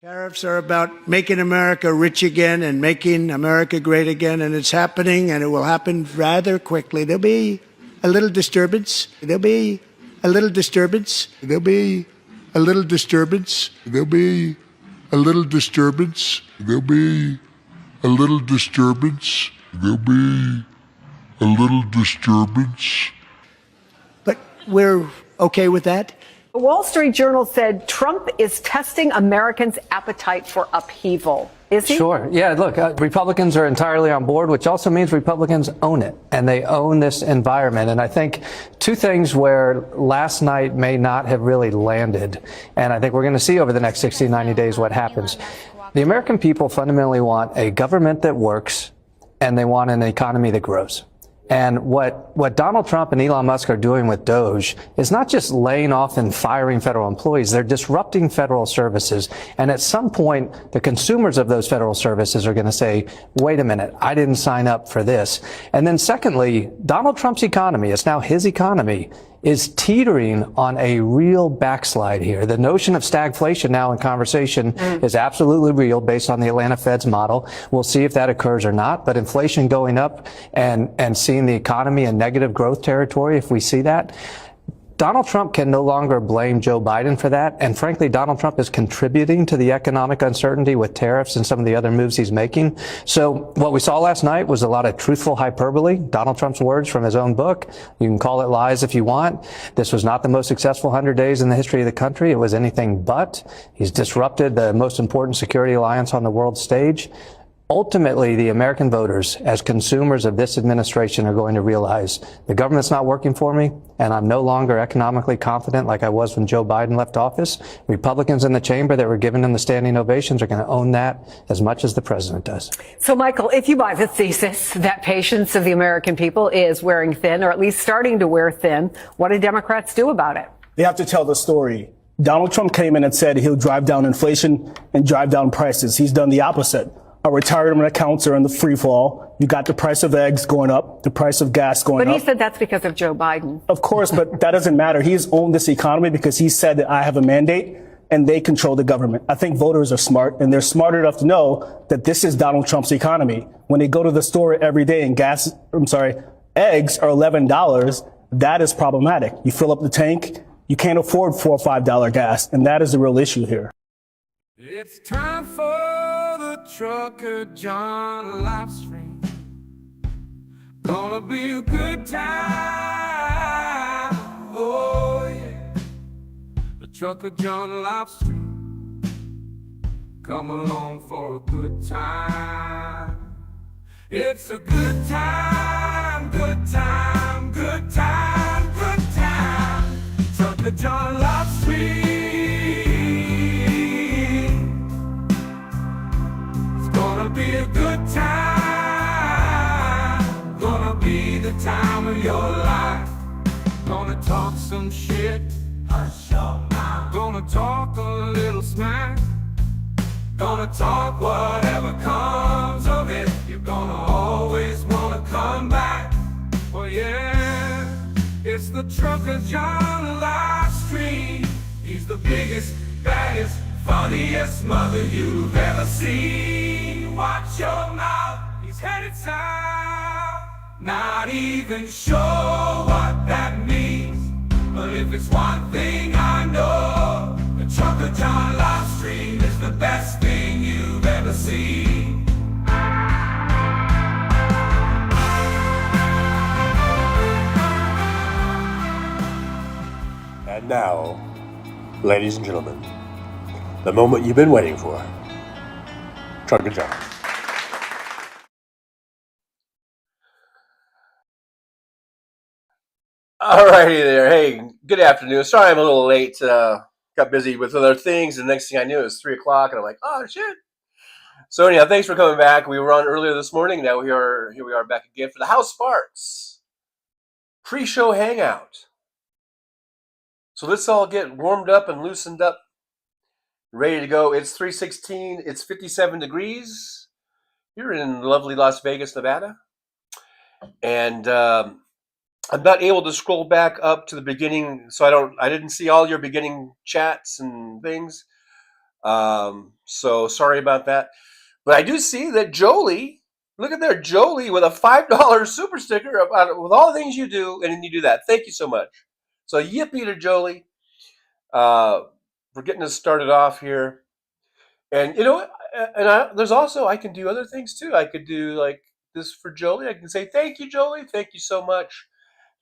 Tariffs are about making America rich again and making America great again, and it's happening, and it will happen rather quickly. There'll be a little disturbance. There'll be a little disturbance. There'll be a little disturbance. There'll be a little disturbance. There'll be a little disturbance. There'll be a little disturbance. But we're okay with that. The Wall Street Journal said Trump is testing Americans' appetite for upheaval. Is he? Sure. Yeah, look, Republicans are entirely on board, which also means Republicans own it, and they own this environment. And I think two things where last night may not have really landed, and I think we're going to see over the next 60, 90 days what happens. The American people fundamentally want a government that works, and they want an economy that grows. And what Donald Trump and Elon Musk are doing with Doge is not just laying off and firing federal employees. They're disrupting federal services. And at some point, the consumers of those federal services are going to say, wait a minute, I didn't sign up for this. And then secondly, Donald Trump's economy, it's now his economy, is teetering on a real backslide here. The notion of stagflation now in conversation is absolutely real based on the Atlanta Fed's model. We'll see if that occurs or not, but inflation going up and seeing the economy in negative growth territory, if we see that, Donald Trump can no longer blame Joe Biden for that. And frankly, Donald Trump is contributing to the economic uncertainty with tariffs and some of the other moves he's making. So what we saw last night was a lot of truthful hyperbole, Donald Trump's words from his own book. You can call it lies if you want. This was not the most successful 100 days in the history of the country. It was anything but. He's disrupted the most important security alliance on the world stage. Ultimately, the American voters, as consumers of this administration, are going to realize the government's not working for me, and I'm no longer economically confident like I was when Joe Biden left office. Republicans in the chamber that were giving him the standing ovations are going to own that as much as the president does. So, Michael, if you buy the thesis that patience of the American people is wearing thin, or at least starting to wear thin, what do Democrats do about it? They have to tell the story. Donald Trump came in and said he'll drive down inflation and drive down prices. He's done the opposite. Our retirement accounts are in the free fall. You got the price of eggs going up, the price of gas going up. But he said that's because of Joe Biden. Of course, but that doesn't matter. He's owned this economy because he said that I have a mandate and they control the government. I think voters are smart, and they're smart enough to know that this is Donald Trump's economy. When they go to the store every day and eggs are $11, that is problematic. You fill up the tank, you can't afford $4 or $5 gas, and that is the real issue here. It's time for the trucker John live stream. Gonna be a good time. Oh yeah. The trucker John live stream. Come along for a good time. It's a good time, good time, good time, good time. Trucker John live stream. Gonna be a good time. Gonna be the time of your life. Gonna talk some shit. Hush your mouth. Gonna talk a little smack. Gonna talk whatever comes of it. You're gonna always wanna come back. Well, yeah, it's the Trucker John live stream. He's the biggest, baddest, funniest mother you've ever seen. Watch your mouth, he's headed south. Not even sure what that means, but if it's one thing I know, the Trucker John live stream is the best thing you've ever seen. And now, ladies and gentlemen, the moment you've been waiting for. Trucker John. All righty there. Hey, good afternoon. Sorry I'm a little late. Got busy with other things, and the next thing I knew it was 3 o'clock, and I'm like, oh shit. So anyhow, thanks for coming back. We were on earlier this morning. Now here we are back again for the Hal Sparks pre-show hangout. So let's all get warmed up and loosened up, ready to go. It's 3:16. It's 57 degrees. You're in lovely Las Vegas, Nevada, and I'm not able to scroll back up to the beginning, so I didn't see all your beginning chats and things. So sorry about that. But I do see that Jolie, look at there, Jolie with a $5 super sticker with all the things you do, and then you do that. Thank you so much. So yippee to Jolie for getting us started off here. And you know what? There's also, I can do other things too. I could do like this for Jolie. I can say, thank you, Jolie. Thank you so much.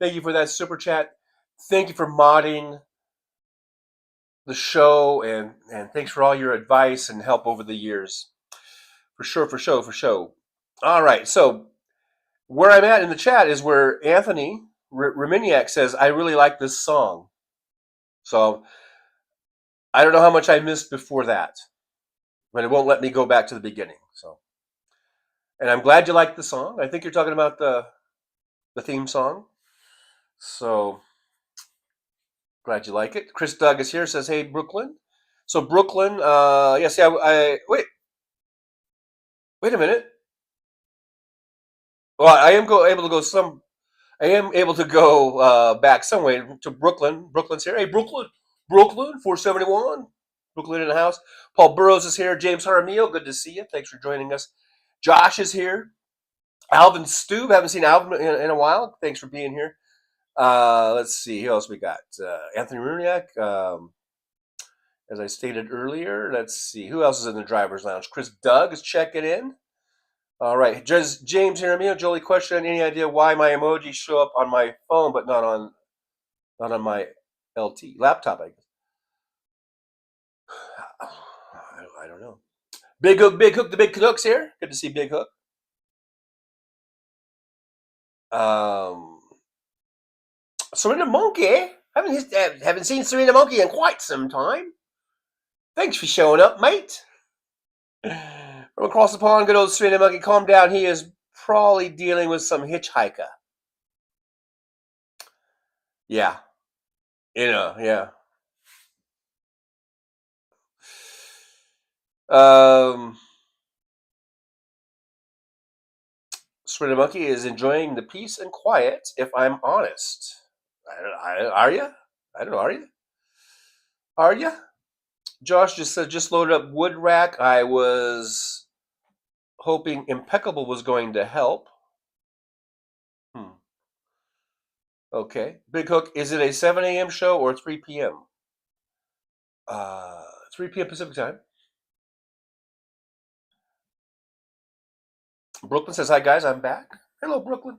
Thank you for that super chat. Thank you for modding the show, and thanks for all your advice and help over the years. For sure, for sure, for sure. All right, so where I'm at in the chat is where Anthony Reminiak says, I really like this song. So I don't know how much I missed before that, but it won't let me go back to the beginning. So, and I'm glad you liked the song. I think you're talking about the theme song. So glad you like it. Chris Doug is here, says, hey, Brooklyn. So Brooklyn, yes, yeah, wait a minute. Well, I am able to go back some way to Brooklyn. Brooklyn's here. Hey, Brooklyn, 471. Brooklyn in the house. Paul Burrows is here. James Jaramillo, good to see you. Thanks for joining us. Josh is here. Alvin Stube, haven't seen Alvin in a while. Thanks for being here. Let's see, who else we got? Anthony Runiak, as I stated earlier. Let's see, who else is in the driver's lounge? Chris Doug is checking in. All right, James Jaramillo, Jolie, question: any idea why my emojis show up on my phone but not on my LT laptop? I guess I don't know. Big Hook, the Big Hook's here. Good to see Big Hook. Serena Monkey, haven't seen Serena Monkey in quite some time. Thanks for showing up, mate. From across the pond, good old Serena Monkey. Calm down. He is probably dealing with some hitchhiker. Yeah. Yeah. Serena Monkey is enjoying the peace and quiet, if I'm honest. Are you? I don't know. Are you? Are you? Josh just said, just loaded up Wood Rack. I was hoping Impeccable was going to help. Okay. Big Hook, is it a 7 a.m. show or 3 p.m.? 3 p.m. Pacific time. Brooklyn says, hi, guys, I'm back. Hello, Brooklyn.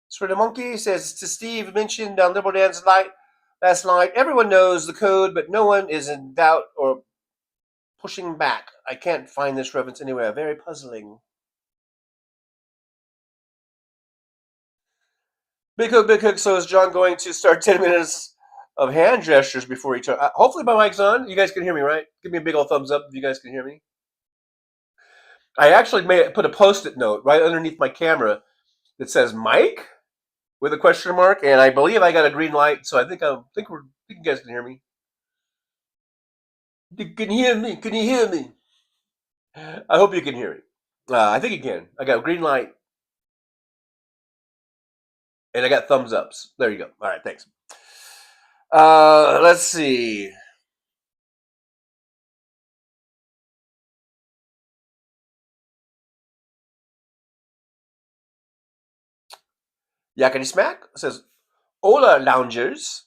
Sweater Monkey says, to Steve, mentioned on Liberal Dan's night last night, everyone knows the code, but no one is in doubt or pushing back. I can't find this reference anywhere. Very puzzling. Big Hook. So is John going to start 10 minutes of hand gestures before he turns? Hopefully my mic's on. You guys can hear me, right? Give me a big old thumbs up if you guys can hear me. I actually put a Post-it note right underneath my camera that says Mike with a question mark, and I believe I got a green light, so I think you guys can hear me. You can hear me. Can you hear me? I hope you can hear me. I think you can. I got a green light, and I got thumbs ups. There you go. All right, thanks. Let's see. Yakety Smack says, "Hola, loungers.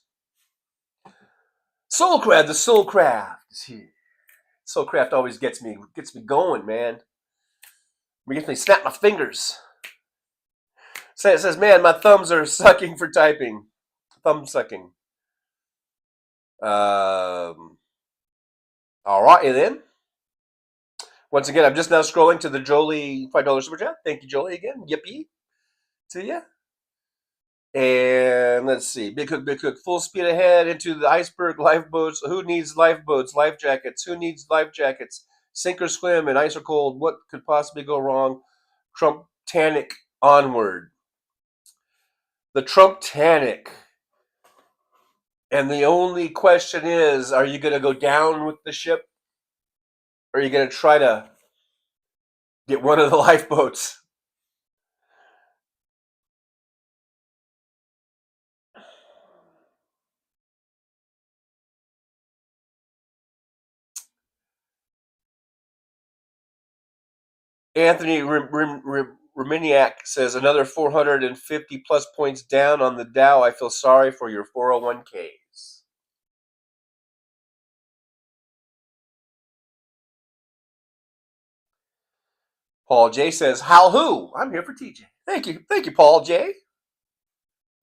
Soulcraft, the Soulcraft is here. Soulcraft always gets me going, man. It gets me snap my fingers. It says, man, my thumbs are sucking for typing. Thumb sucking. All right, then. Once again, I'm just now scrolling to the Jolie $5 super chat. Thank you, Jolie, again. Yippee to you. And let's see. Big Hook, full speed ahead into the iceberg lifeboats. Who needs lifeboats? Life jackets. Who needs life jackets? Sink or swim in ice or cold. What could possibly go wrong? Trump-tanic onward. The Trump-tanic. And the only question is, are you going to go down with the ship? Or are you going to try to get one of the lifeboats? Anthony Reminiak says another 450 plus points down on the Dow. I feel sorry for your 401ks. Paul J says, Hal who? I'm here for TJ. Thank you, Paul J.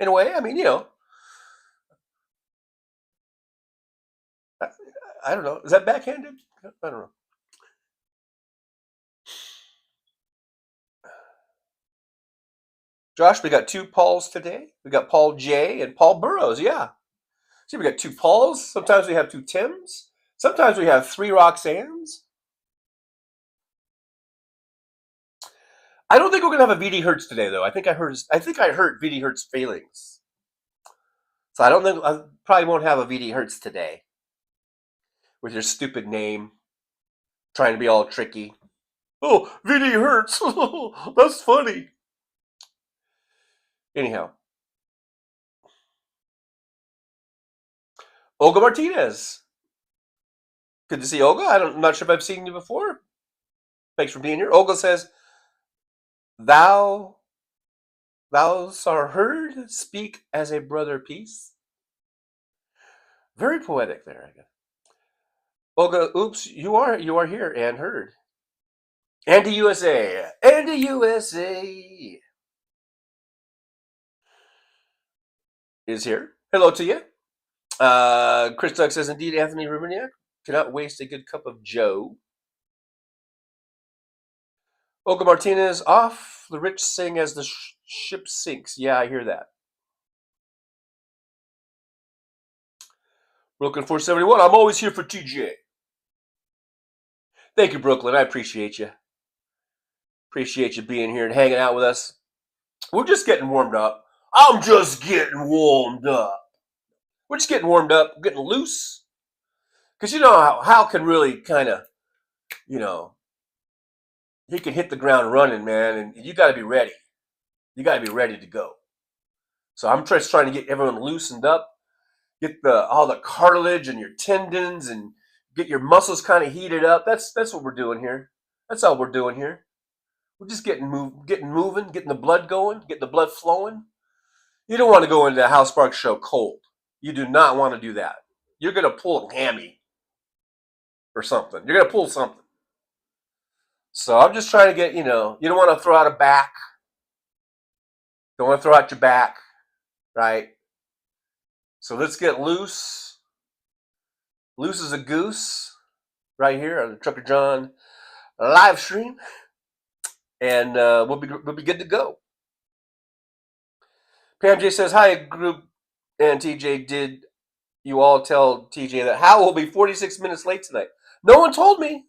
In a way, I mean, I don't know. Is that backhanded? I don't know. Josh, we got 2 Pauls today. We got Paul J and Paul Burrows. Yeah. See, we got 2 Pauls. Sometimes we have 2 Tims. Sometimes we have 3 Roxannes. I don't think we're gonna have a VD Hertz today, though. I think I hurt VD Hertz feelings. So I don't think I probably won't have a VD Hertz today. With your stupid name, trying to be all tricky. Oh, VD Hertz. That's funny. Anyhow. Olga Martinez. Good to see Olga. I'm not sure if I've seen you before. Thanks for being here. Olga says, Thou art heard, speak as a brother peace. Very poetic there, I guess. Olga, oops, you are here and heard. Andy USA. Andy USA is here. Hello to you. Chris Doug says, indeed, Anthony Rubiniak cannot waste a good cup of Joe. Olga Martinez, off the rich sing as the ship sinks. Yeah, I hear that. Brooklyn 471, I'm always here for TJ. Thank you, Brooklyn. I appreciate you. Appreciate you being here and hanging out with us. We're just getting warmed up. I'm just getting warmed up. We're just getting warmed up, getting loose. Because you know how Hal can really kind of, he can hit the ground running, man, and you got to be ready. You got to be ready to go. So I'm just trying to get everyone loosened up, get all the cartilage and your tendons, and get your muscles kind of heated up. That's what we're doing here. That's all we're doing here. We're just getting moving, getting the blood going, getting the blood flowing. You don't want to go into the Hal Sparks show cold. You do not want to do that. You're going to pull a hammy or something. You're going to pull something. So I'm just trying to get, you don't want to throw out a back. Don't want to throw out your back, right? So let's get loose. Loose as a goose right here on the Trucker John live stream. And we'll be good to go. Pam J says, hi, group and TJ. Did you all tell TJ that Hal will be 46 minutes late tonight? No one told me.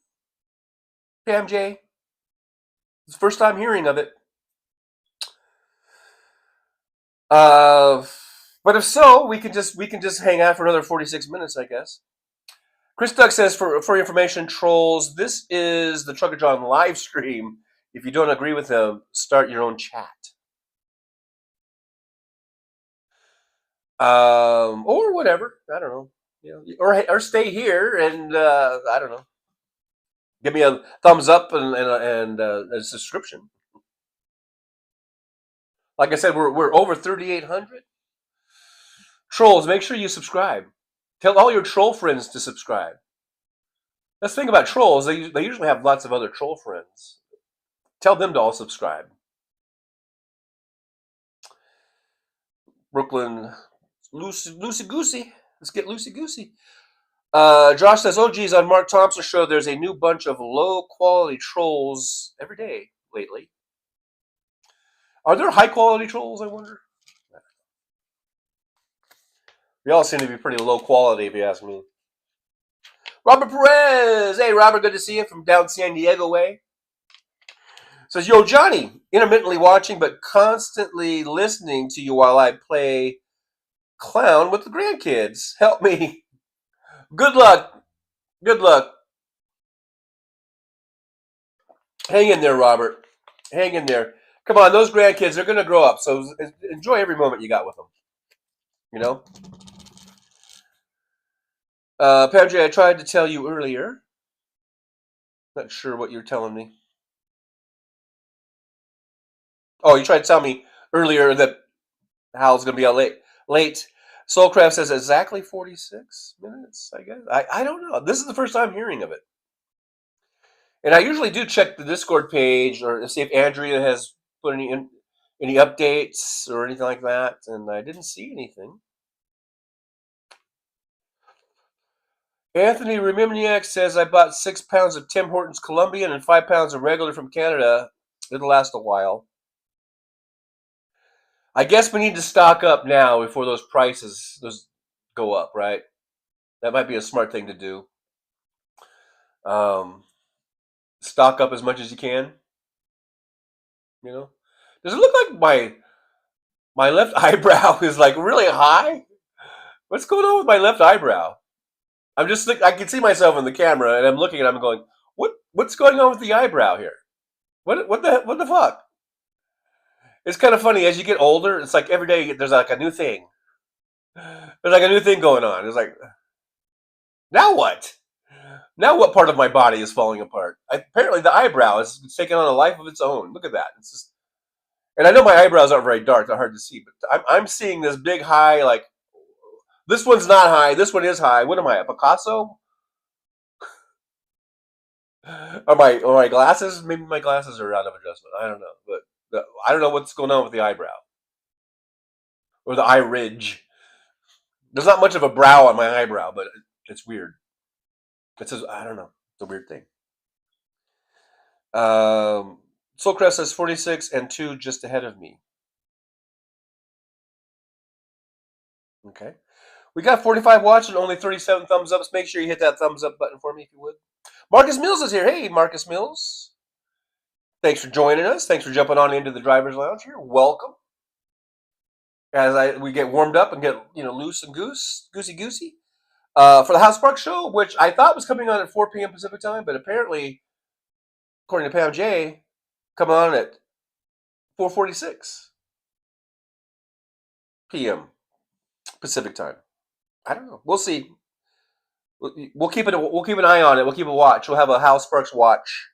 Pam J. It's the first time hearing of it. But if so, we can just hang out for another 46 minutes, I guess. Chris Duck says, for information, trolls, this is the Trucker John live stream. If you don't agree with him, start your own chat. Or whatever. I don't know. Or stay here and I don't know. Give me a thumbs up and a subscription. Like I said, we're over 3,800 trolls. Make sure you subscribe. Tell all your troll friends to subscribe. That's the thing about trolls. They usually have lots of other troll friends. Tell them to all subscribe. Brooklyn, loosey goosey. Let's get loosey goosey. Josh says, oh geez, on Mark Thompson's show, there's a new bunch of low quality trolls every day lately. Are there high quality trolls, I wonder? They all seem to be pretty low quality, if you ask me. Robert Perez. Hey, Robert, good to see you from down San Diego way. Says, yo, Johnny, intermittently watching but constantly listening to you while I play clown with the grandkids. Help me. Good luck. Good luck. Hang in there, Robert. Hang in there. Come on, those grandkids, they're going to grow up, so enjoy every moment you got with them. Padre, I tried to tell you earlier. Not sure what you're telling me. Oh, you tried to tell me earlier that Hal's going to be out late. Soulcraft says exactly 46 minutes, I guess. I don't know. This is the first time hearing of it. And I usually do check the Discord page or see if Andrea has put any updates or anything like that, and I didn't see anything. Anthony Remimniak says, I bought 6 pounds of Tim Hortons Colombian and 5 pounds of regular from Canada. It'll last a while. I guess we need to stock up now before those prices go up, right? That might be a smart thing to do. Stock up as much as you can. You know, does it look like my left eyebrow is like really high? What's going on with my left eyebrow? I'm just I can see myself in the camera, and I'm looking and I'm going, what's going on with the eyebrow here? What the fuck? It's kind of funny as you get older. It's like every day there's like a new thing. There's like a new thing going on. It's like, now what? Now what part of my body is falling apart? Apparently the eyebrow is taking on a life of its own. Look at that. It's just, and I know my eyebrows aren't very dark; they're hard to see. But I'm seeing this big high. Like, this one's not high. This one is high. What am I, a Picasso? Are my glasses? Maybe my glasses are out of adjustment. I don't know, but I don't know what's going on with the eyebrow or the eye ridge. There's not much of a brow on my eyebrow, but it's weird. It says, I don't know. It's a weird thing. Soulcrest says 46 and 2 just ahead of me. Okay. We got 45 watching, only 37 thumbs ups. Make sure you hit that thumbs up button for me if you would. Marcus Mills is here. Hey, Marcus Mills. Thanks for joining us. Thanks for jumping on into the driver's lounge here. Welcome. As we get warmed up and get loose and goosey. For the Hal Sparks show, which I thought was coming on at 4 p.m. Pacific time, but apparently, according to Pam J, coming on at 4:46 p.m. Pacific time. I don't know. We'll see. We'll keep an eye on it. We'll keep a watch. We'll have a Hal Sparks watch,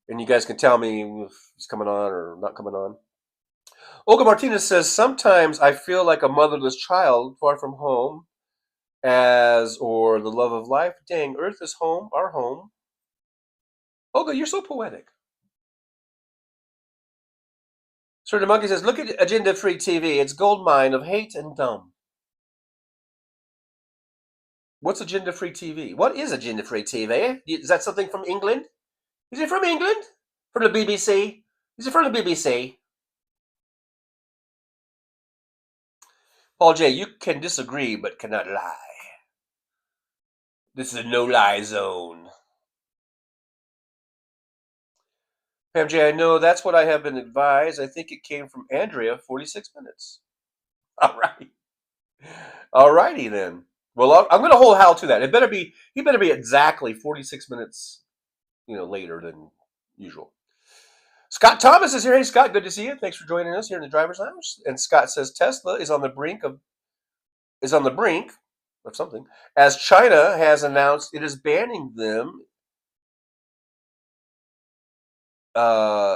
and you guys can tell me if he's coming on or not coming on. Olga Martinez says, sometimes I feel like a motherless child far from home, or the love of life. Dang, Earth is home, our home. Olga, you're so poetic. Sir the Monkey says, look at Agenda Free TV. It's gold mine of hate and dumb. What's Agenda Free TV? What is Agenda Free TV? Is that something from England? Is it from England? From the BBC? Is it from the BBC? Paul J., you can disagree but cannot lie. This is a no-lie zone. Pam J., I know that's what I have been advised. I think it came from Andrea, 46 minutes. All right. All righty then. Well, I'm going to hold Hal to that. He better be exactly 46 minutes, later than usual. Scott Thomas is here. Hey, Scott, good to see you. Thanks for joining us here in the driver's lounge. And Scott says Tesla is on the brink of something, as China has announced it is banning them.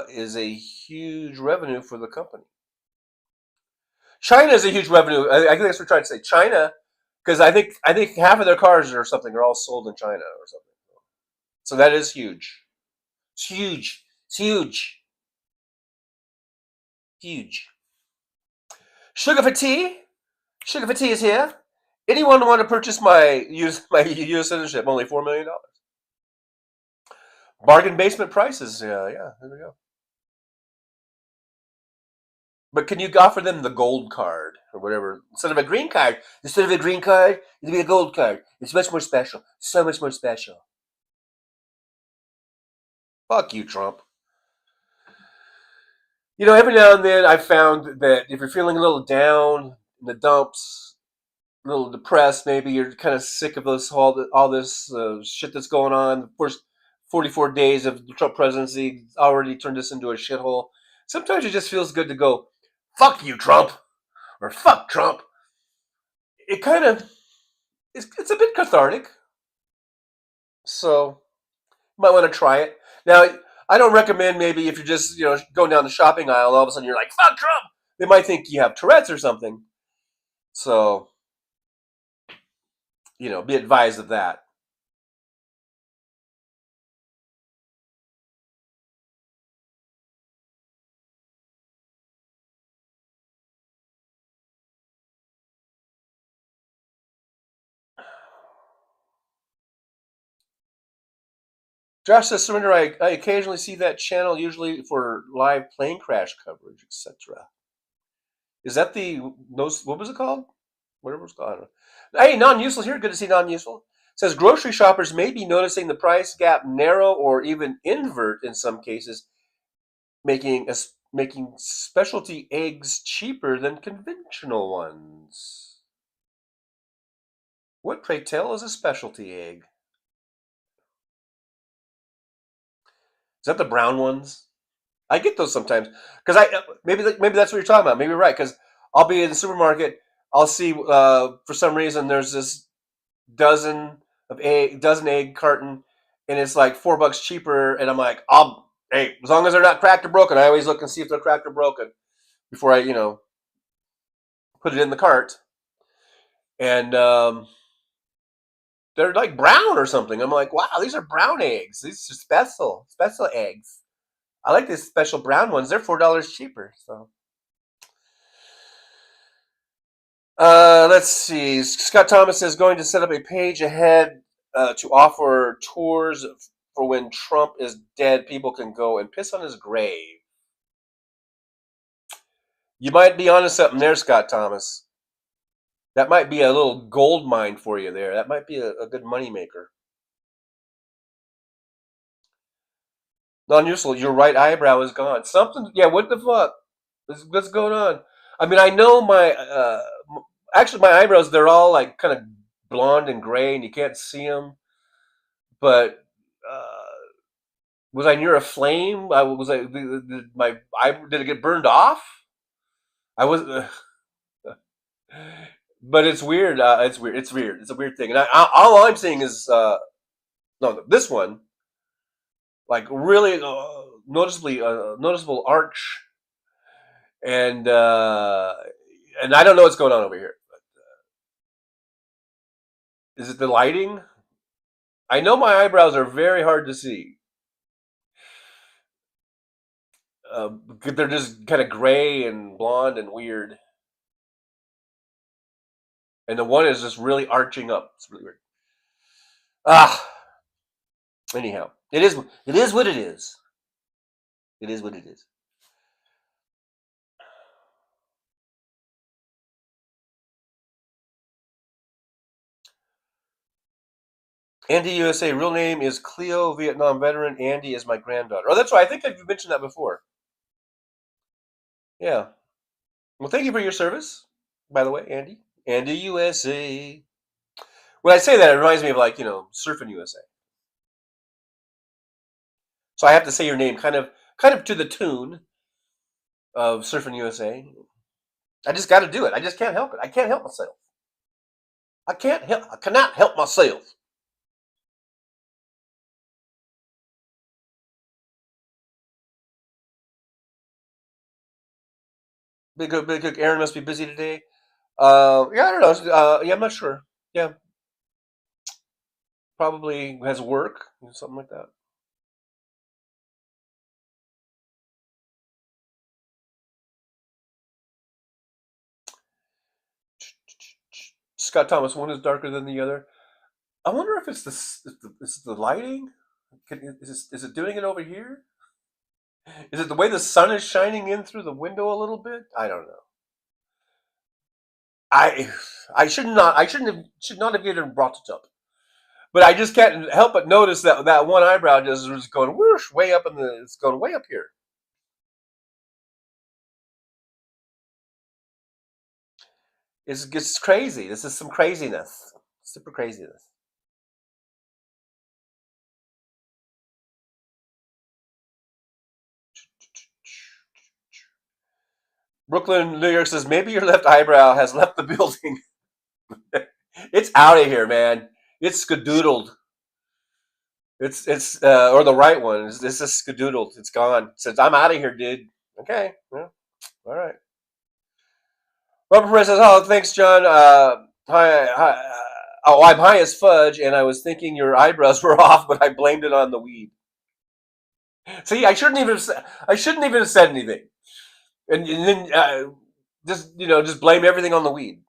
Is a huge revenue for the company. China is a huge revenue. I think that's what we're trying to say. China, because I think half of their cars or something are all sold in China or something. So that is huge. It's huge. It's huge. Huge. Sugar for tea. Sugar for tea is here. Anyone want to purchase my U.S. citizenship? Only $4 million. Bargain basement prices. Yeah, there we go. But can you offer them the gold card or whatever instead of a green card? Instead of a green card, it'll be a gold card. It's much more special. So much more special. Fuck you, Trump. Every now and then I've found that if you're feeling a little down in the dumps, a little depressed, maybe you're kind of sick of all this shit that's going on. The first 44 days of the Trump presidency already turned us into a shithole. Sometimes it just feels good to go, fuck you, Trump, or fuck Trump. It kind of, it's a bit cathartic. So, you might want to try it. Now, I don't recommend maybe if you're just going down the shopping aisle and all of a sudden you're like, fuck Trump. They might think you have Tourette's or something. So, be advised of that. Josh says, Surrender, I occasionally see that channel, usually for live plane crash coverage, etc. Is that what was it called? Whatever it's called. I don't know. Hey, non-useful here. Good to see non-useful. Says grocery shoppers may be noticing the price gap narrow or even invert in some cases, making specialty eggs cheaper than conventional ones. What, pray tell, is a specialty egg? Is that the brown ones? I get those sometimes because maybe that's what you're talking about. Maybe you're right, because I'll be in the supermarket. I'll see for some reason there's this dozen egg carton, and it's like $4 cheaper, and I'm like, hey, as long as they're not cracked or broken. I always look and see if they're cracked or broken before I put it in the cart. And they're like brown or something. I'm like, wow, these are brown eggs. These are special eggs. I like these special brown ones. They're $4 cheaper. So, let's see. Scott Thomas is going to set up a page ahead to offer tours for when Trump is dead. People can go and piss on his grave. You might be onto something there, Scott Thomas. That might be a little gold mine for you there. That might be a good moneymaker. Non-useful, your right eyebrow is gone. Something, yeah, what the fuck? What's going on? I mean, I know actually my eyebrows, they're all like kind of blonde and gray and you can't see them. But was I near a flame? Did it get burned off? I was, but it's weird. It's weird. It's weird. It's a weird thing. And all I'm seeing is, no, this one, like really noticeable arch, and I don't know what's going on over here. Is it the lighting? I know my eyebrows are very hard to see. They're just kind of gray and blonde and weird, and the one is just really arching up. It's really weird. Anyhow, it is what it is. It is what it is. Andy USA, real name is Cleo, Vietnam veteran. Andy is my granddaughter. Oh, that's right. I think I've mentioned that before. Yeah. Well, thank you for your service, by the way, Andy. Andy USA. When I say that, it reminds me of Surfing USA. So I have to say your name kind of to the tune of Surfing USA. I just got to do it. I just can't help it. I can't help myself. I cannot help myself. Big Cook Aaron must be busy today. Yeah, I don't know. Yeah, I'm not sure. Yeah. Probably has work, something like that. Scott Thomas, one is darker than the other. I wonder if it's the lighting. Is it doing it over here? Is it the way the sun is shining in through the window a little bit? I don't know. I should not have even brought it up. But I just can't help but notice that one eyebrow just was going whoosh way up it's going way up here. It's crazy. This is some craziness. Super craziness. Brooklyn, New York says, maybe your left eyebrow has left the building. It's out of here, man. It's skadoodled. It's or the right one. It's a skadoodle. It's gone. It says, I'm out of here, dude. Okay. Well, all right. Robert Perez says, oh, thanks, John. Hi. Oh, I'm high as fudge, and I was thinking your eyebrows were off, but I blamed it on the weed. See, I shouldn't even have said anything, and then just blame everything on the weed.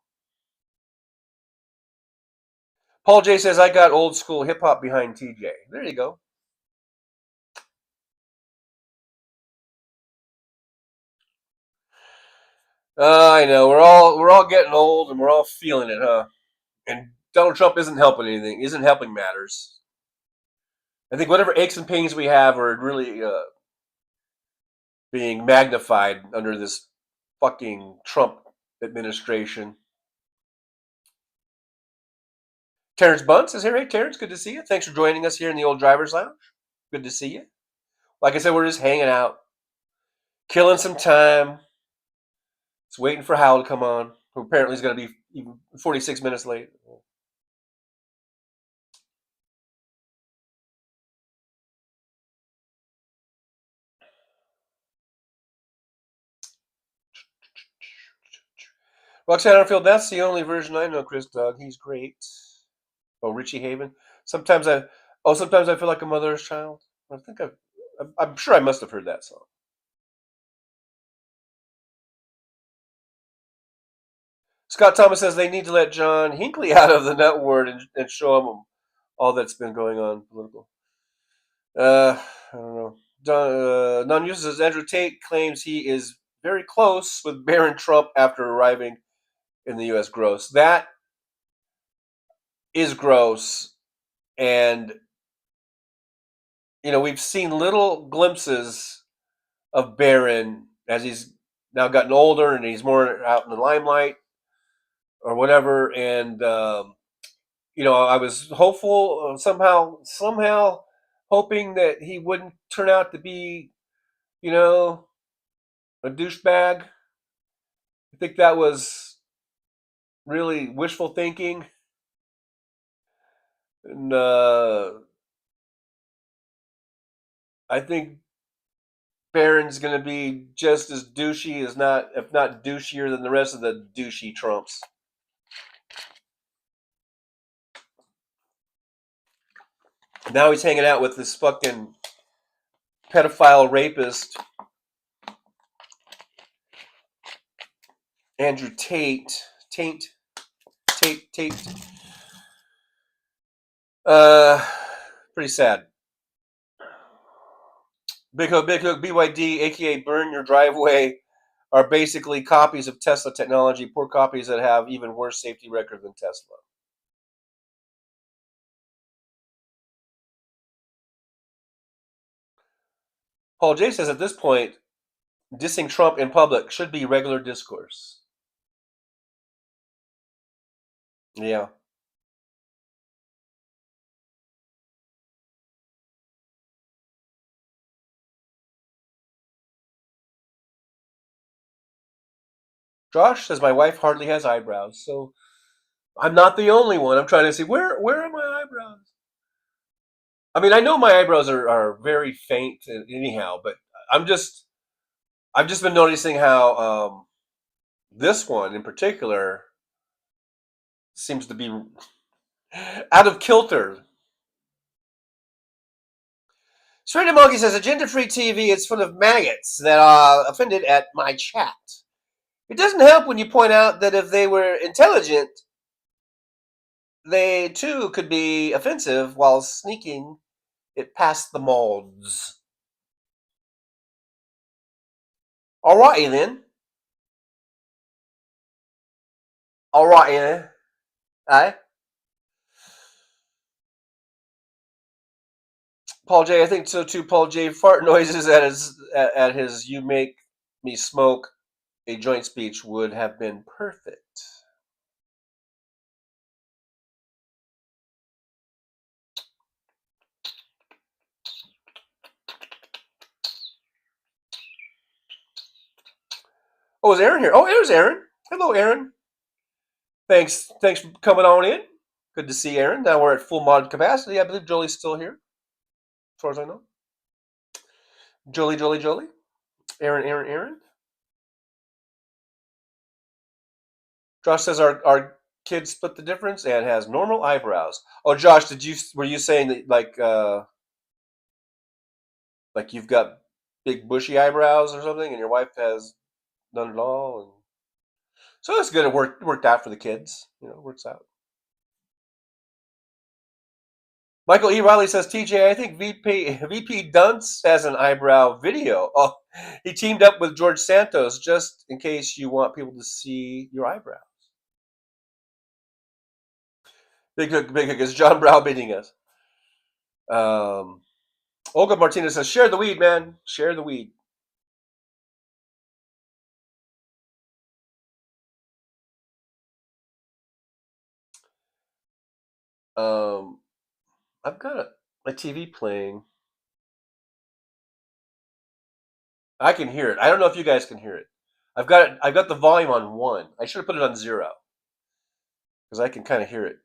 Paul J says, I got old school hip hop behind TJ. There you go. I know we're all getting old and we're all feeling it, huh? And Donald Trump isn't helping anything. Isn't helping matters. I think whatever aches and pains we have are really being magnified under this fucking Trump administration. Terrence Bunce is here. Hey, Terrence, good to see you. Thanks for joining us here in the old driver's lounge. Good to see you. Like I said, we're just hanging out, killing some time. Just waiting for Hal to come on, who apparently is going to be even 46 minutes late. Roxanne Arfield, that's the only version I know, Chris Doug. He's great. Oh, Richie Haven. Sometimes I feel like a mother's child. I'm sure I must have heard that song. Scott Thomas says they need to let John Hinckley out of the network and show him all that's been going on political. I don't know. Non-user says Andrew Tate claims he is very close with Barron Trump after arriving in the U.S. Gross. That is gross. And, we've seen little glimpses of Barron as he's now gotten older and he's more out in the limelight or whatever. And, I was hopeful, somehow hoping that he wouldn't turn out to be, a douchebag. I think that was really wishful thinking. And I think Barron's going to be just as douchey, if not douchier than the rest of the douchey Trumps. Now he's hanging out with this fucking pedophile rapist, Andrew Tate. Tate. Pretty sad. Big Hook, BYD, aka Burn Your Driveway, are basically copies of Tesla technology, poor copies that have even worse safety record than Tesla. Paul J says at this point, dissing Trump in public should be regular discourse. Yeah. Josh says my wife hardly has eyebrows, so I'm not the only one. I'm trying to see where are my eyebrows? I mean, I know my eyebrows are very faint anyhow, but I've just been noticing how this one in particular seems to be out of kilter. Straight Monkey says agenda-free TV is full of maggots that are offended at my chat. It doesn't help when you point out that if they were intelligent, they too could be offensive while sneaking it past the molds. Alrighty then. Alrighty then. Aye. Paul J, I think so too. Paul J, fart noises at his "You Make Me Smoke a Joint" speech would have been perfect. Oh, is Aaron here? Oh, there's Aaron. Hello, Aaron. Thanks for coming on in. Good to see Aaron. Now we're at full mod capacity. I believe Jolie's still here. far as I know. Jolie. Aaron. Josh says our kid split the difference and has normal eyebrows. Oh, Josh, were you saying that like you've got big bushy eyebrows or something, and your wife has none at all? And so it's good. It worked out for the kids. It works out. Michael E. Riley says, TJ, I think VP Dunce has an eyebrow video. Oh, he teamed up with George Santos just in case you want people to see your eyebrows. Big Hook is John browbeating us. Olga Martinez says, share the weed, man. Share the weed. I've got my TV playing. I can hear it. I don't know if you guys can hear it. I've got the volume on 1. I should have put it on 0 because I can kind of hear it.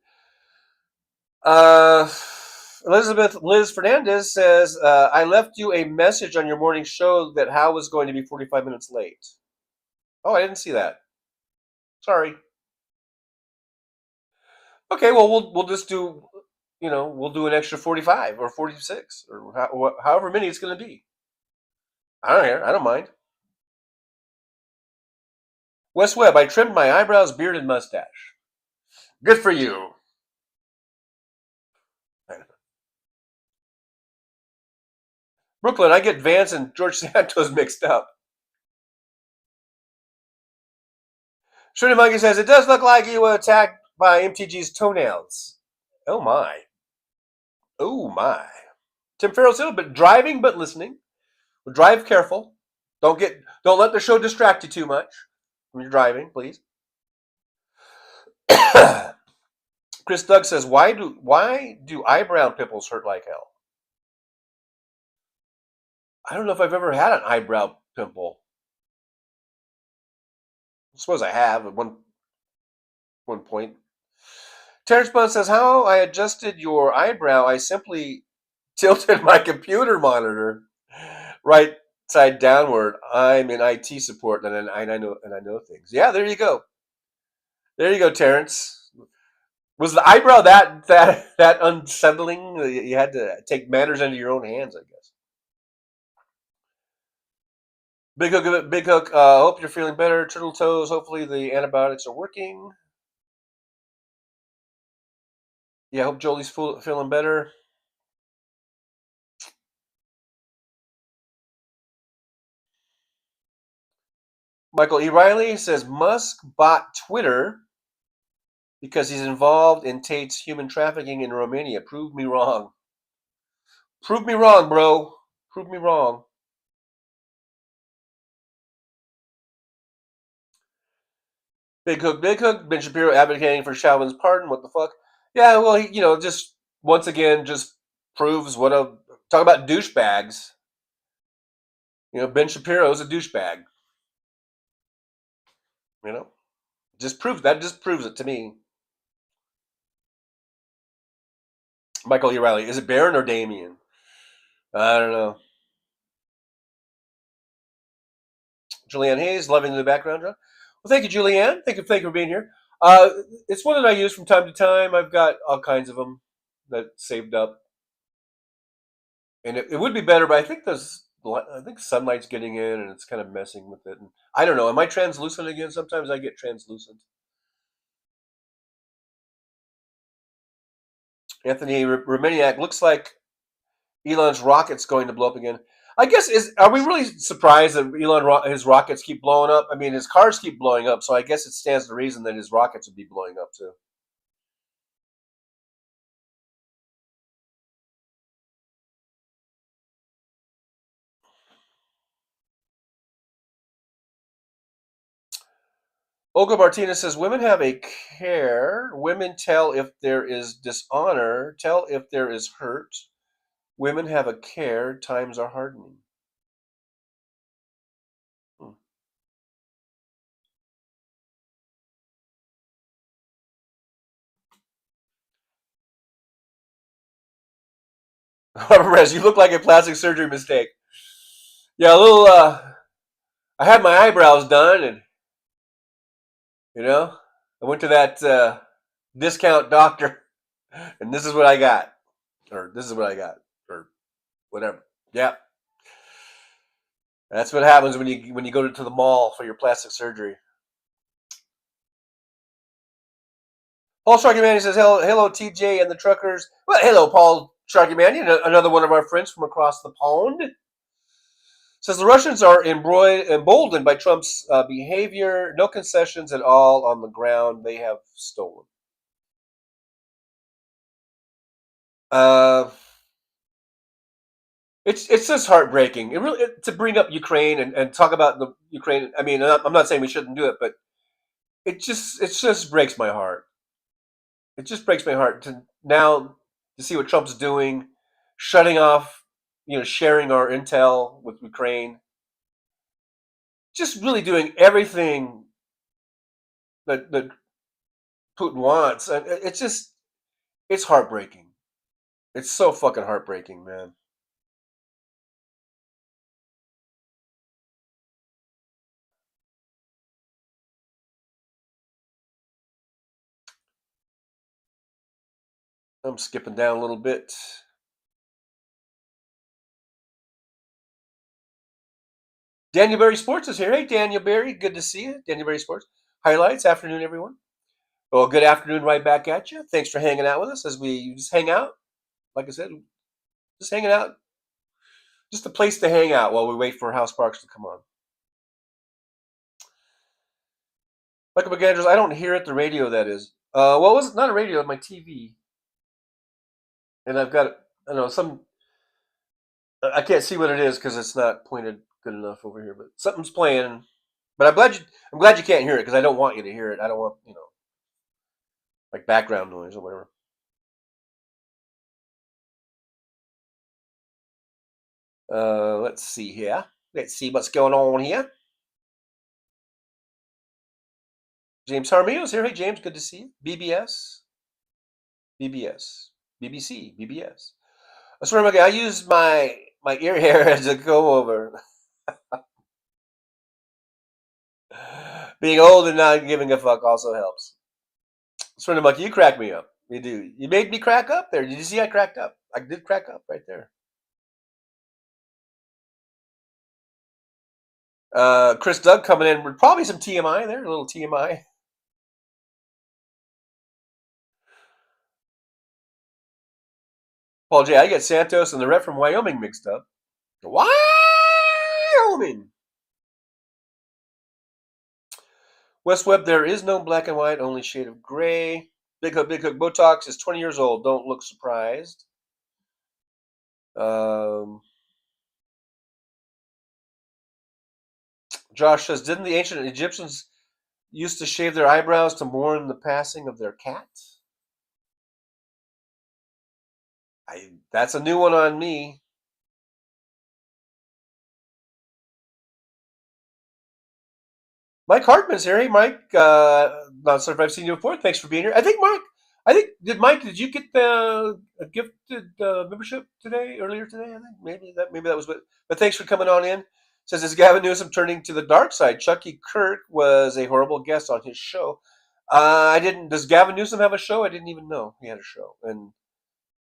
Liz Fernandez says, I left you a message on your morning show that Hal was going to be 45 minutes late. Oh, I didn't see that. Sorry. Okay, well, we'll just do, we'll do an extra 45 or 46 or however many it's going to be. I don't care. I don't mind. Wes Webb, I trimmed my eyebrows, beard, and mustache. Good for you. Brooklyn, I get Vance and George Santos mixed up. Shirley Monkey says, it does look like you were attacked by MTG's toenails. Oh my. Oh my. Tim Farrell's still driving but listening. Well, drive careful. Don't let the show distract you too much when you're driving, please. Chris Doug says, why do eyebrow pimples hurt like hell? I don't know if I've ever had an eyebrow pimple. I suppose I have at one point. Terrence Bun says, how I adjusted your eyebrow, I simply tilted my computer monitor right side downward. I'm in IT support and I know things. Yeah, there you go. There you go, Terrence. Was the eyebrow that unsettling? You had to take matters into your own hands, I guess. Big Hook. Hope you're feeling better. Turtle Toes. Hopefully the antibiotics are working. Yeah, I hope Jolie's feeling better. Michael E. Riley says Musk bought Twitter because he's involved in Tate's human trafficking in Romania. Prove me wrong. Prove me wrong, bro. Prove me wrong. Big Hook. Ben Shapiro advocating for Chauvin's pardon. What the fuck? Yeah, well, he, just once again, just proves talk about douchebags. Ben Shapiro's a douchebag. Just proves it to me. Michael E. Riley. Is it Baron or Damien? I don't know. Julianne Hayes, loving in the background, John. Well, thank you, Julianne. Thank you for being here. It's one that I use from time to time. I've got all kinds of them that saved up, and it would be better, but I think sunlight's getting in, and it's kind of messing with it. And I don't know. Am I translucent again? Sometimes I get translucent. Anthony Romaniak, looks like Elon's rocket's going to blow up again. I guess are we really surprised that his rockets keep blowing up? I mean, his cars keep blowing up, so I guess it stands to reason that his rockets would be blowing up too. Olga Martinez says, women have a care. Women tell if there is dishonor, tell if there is hurt. Women have a care. Times are hardening. Perez, you look like a plastic surgery mistake. Yeah, a little. I had my eyebrows done, and I went to that discount doctor, and this is what I got, or this is what I got, or whatever. Yeah, that's what happens when you go to the mall for your plastic surgery. Paul Sharky Man, he says, hello, TJ and the truckers. Well, hello, Paul Sharky Man, another one of our friends from across the pond. Says the Russians are emboldened by Trump's behavior. No concessions at all on the ground. They have stolen. It's just heartbreaking. To bring up Ukraine and talk about the Ukraine. I mean, I'm not saying we shouldn't do it, but it just breaks my heart. It just breaks my heart to see what Trump's doing, shutting off, sharing our intel with Ukraine, just really doing everything that Putin wants. And it's heartbreaking. It's so fucking heartbreaking, man. I'm skipping down a little bit. Daniel Berry Sports is here. Hey, Daniel Berry, good to see you. Daniel Berry Sports highlights. Afternoon, everyone. Well, good afternoon, right back at you. Thanks for hanging out with us as we just hang out. Like I said, just hanging out. Just a place to hang out while we wait for Hal Sparks to come on. Michael McAndrews, I don't hear it. The radio, that is. Well, it was not a radio, my TV. And I've got, I don't know, I can't see what it is because it's not pointed good enough over here. But something's playing. But I'm glad you can't hear it because I don't want you to hear it. I don't want, like background noise or whatever. Let's see here. Let's see what's going on here. James Harmio's here. Hey, James, good to see you. BBC. I swear, I use my ear hair as a comb over. Being old and not giving a fuck also helps. Swear, Monkey, you crack me up. You do. You made me crack up there. Did you see I cracked up? I did crack up right there. Chris Doug coming in with probably some TMI there, a little TMI. Paul J, I get Santos and the rep from Wyoming mixed up. Wyoming. West Webb, there is no black and white, only shade of gray. Big Hook Botox is 20 years old. Don't look surprised. Josh says, didn't the ancient Egyptians used to shave their eyebrows to mourn the passing of their cat? That's a new one on me. Mike Hartman's here. Hey, Mike. Not sure if I've seen you before. Thanks for being here. Did you get a gifted membership earlier today? I think maybe that was what. But thanks for coming on in. Says, is Gavin Newsom turning to the dark side? Chucky Kirk was a horrible guest on his show. Does Gavin Newsom have a show? I didn't even know he had a show. And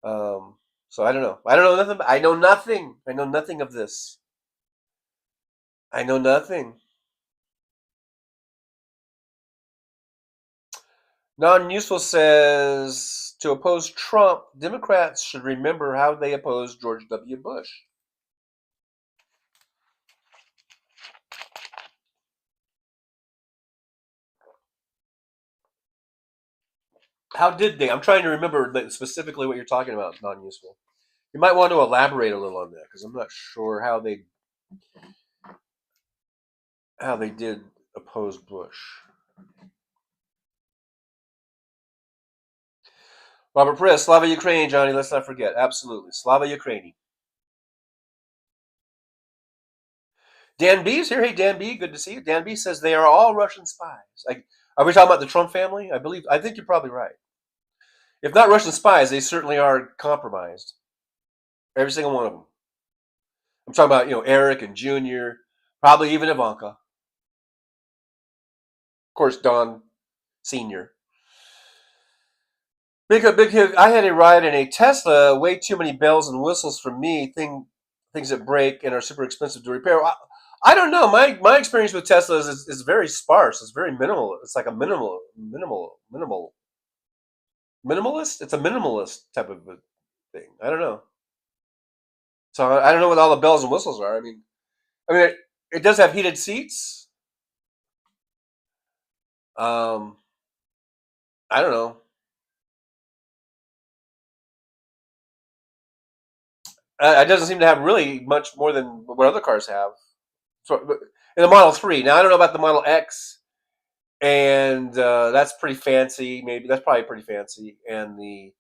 so I don't know. I don't know nothing. I know nothing. I know nothing of this. I know nothing. Non-useful says, to oppose Trump, Democrats should remember how they opposed George W. Bush. How did they? I'm trying to remember specifically what you're talking about, non-useful. You might want to elaborate a little on that because I'm not sure how they did oppose Bush. Robert Perez, Slava Ukraini, Johnny, let's not forget. Absolutely. Slava Ukraini. Dan B's here. Hey, Dan B, good to see you. Dan B says they are all Russian spies. Are we talking about the Trump family? I think you're probably right. If not Russian spies, they certainly are compromised. Every single one of them. I'm talking about, Eric and Junior, probably even Ivanka. Of course, Don Senior. Big hit. I had a ride in a Tesla. Way too many bells and whistles for me. Things that break and are super expensive to repair. I don't know. My experience with Teslas is very sparse. It's very minimal. It's like a minimalist. It's a minimalist type of a thing. I don't know. So I don't know what all the bells and whistles are. I mean, it does have heated seats. Um, I don't know. It doesn't seem to have really much more than what other cars have. So, in the Model 3. Now I don't know about the Model X, and that's pretty fancy. Maybe that's probably pretty fancy, and the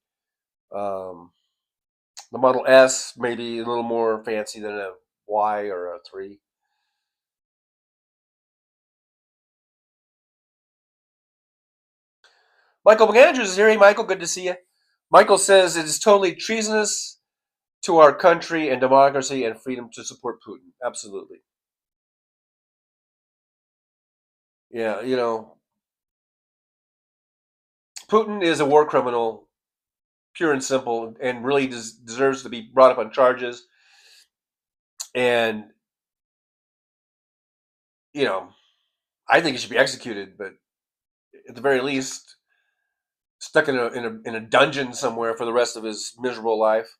Model S maybe a little more fancy than a Y or a 3. Michael McAndrews is here. Hey, Michael, good to see you. Michael says it is totally treasonous to our country and democracy and freedom to support Putin. Absolutely. Yeah, Putin is a war criminal, pure and simple, and really deserves to be brought up on charges. And I think he should be executed, but at the very least, stuck in a dungeon somewhere for the rest of his miserable life.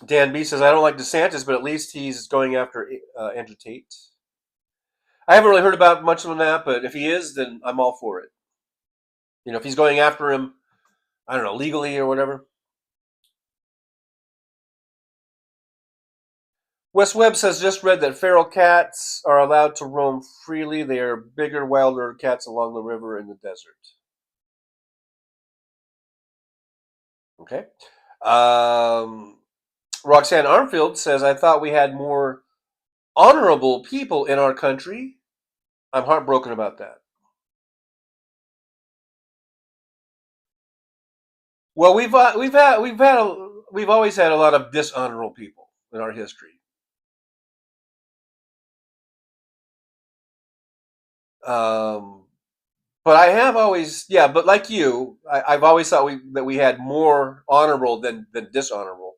Dan B says, I don't like DeSantis, but at least he's going after Andrew Tate. I haven't really heard about much on that, but if he is, then I'm all for it. If he's going after him, I don't know, legally or whatever. Wes Webb says, just read that feral cats are allowed to roam freely. They are bigger, wilder cats along the river in the desert. Okay. Roxanne Armfield says, I thought we had more honorable people in our country. I'm heartbroken about that. Well, we've always had a lot of dishonorable people in our history. But I have always, yeah, but like you, I've always thought that we had more honorable than dishonorable,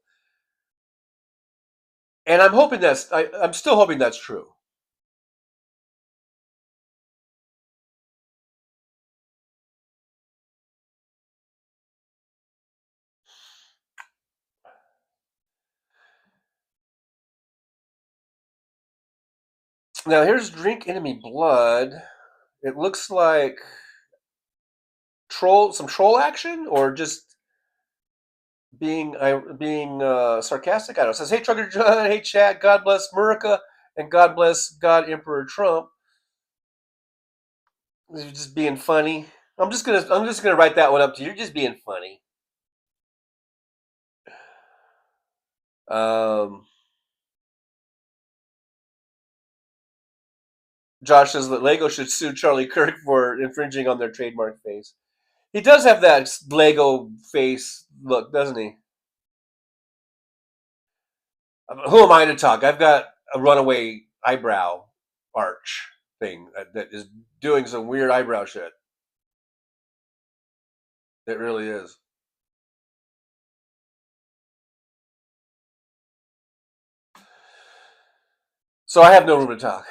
and I'm still hoping that's true. Now here's Drink Enemy Blood. It looks like some troll action, or just being sarcastic. I don't know. It says, hey Trucker John, hey chat, God bless America, and God bless God Emperor Trump. You're just being funny. I'm just gonna write that one up to you. You're just being funny. Josh says that Lego should sue Charlie Kirk for infringing on their trademark face. He does have that Lego face look, doesn't he? Who am I to talk? I've got a runaway eyebrow arch thing that is doing some weird eyebrow shit. It really is. So I have no room to talk.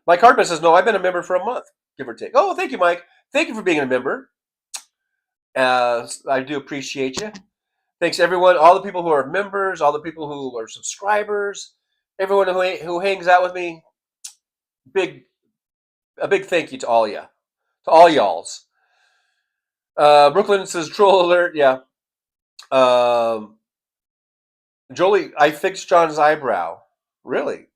Mike Hartman says, no, I've been a member for a month, give or take. Oh, thank you, Mike. Thank you for being a member. I do appreciate you. Thanks, everyone. All the people who are members, all the people who are subscribers, everyone who hangs out with me. A big thank you to all ya, to all y'alls. Brooklyn says, troll alert. Yeah. Jolie, I fixed John's eyebrow. Really?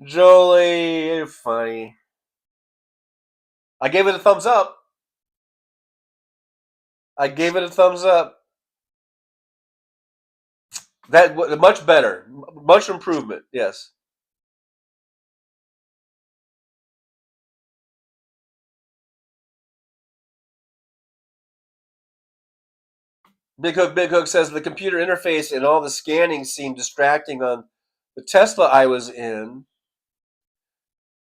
Jolie, you're funny. I gave it a thumbs up. That much better, much improvement. Yes. Big Hook says the computer interface and all the scanning seemed distracting on the Tesla I was in.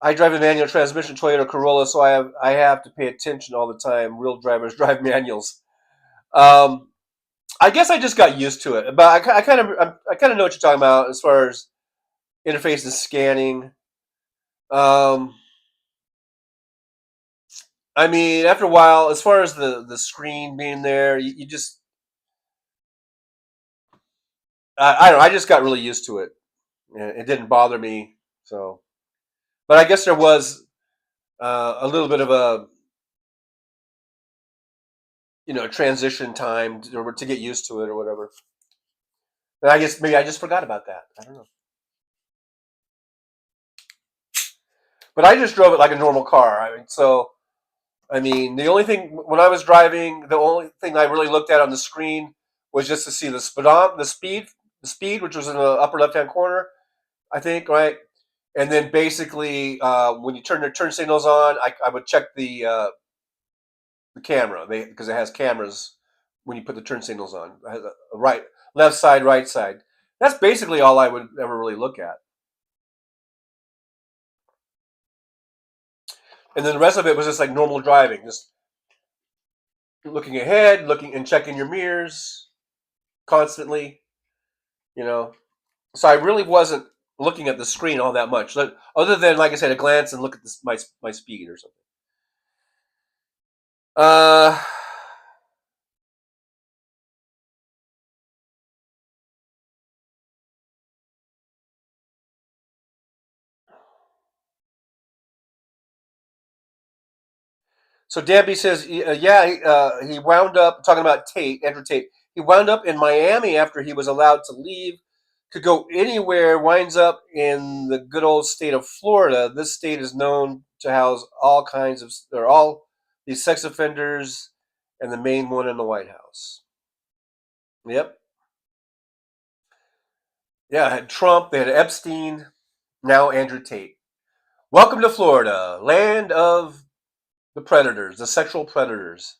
I drive a manual transmission Toyota Corolla, so I have to pay attention all the time. Real drivers drive manuals. Um, I guess I just got used to it, but I kind of know what you're talking about as far as interface and scanning. Um, I mean, after a while, as far as the screen being there, you just I don't know. I just got really used to it. It didn't bother me. So, but I guess there was a little bit of a transition time to get used to it or whatever. And I guess maybe I just forgot about that. I don't know. But I just drove it like a normal car. I mean, the only thing when I was driving, the only thing I really looked at on the screen was just to see the speed, which was in the upper left-hand corner, I think, right? And then basically, when you turn the turn signals on, I would check the camera because it has cameras when you put the turn signals on. It has a right, left side, right side. That's basically all I would ever really look at. And then the rest of it was just like normal driving, just looking ahead, looking and checking your mirrors constantly. You know, so I really wasn't looking at the screen all that much, other than like I said, a glance and look at my speed or something. Uh, so Debbie says, yeah, he wound up talking about Andrew Tate. He wound up in Miami after he was allowed to leave. Could go anywhere. Winds up in the good old state of Florida. This state is known to house all these sex offenders, and the main one in the White House. Yep. Yeah, I had Trump. They had Epstein. Now Andrew Tate. Welcome to Florida, land of the predators, the sexual predators.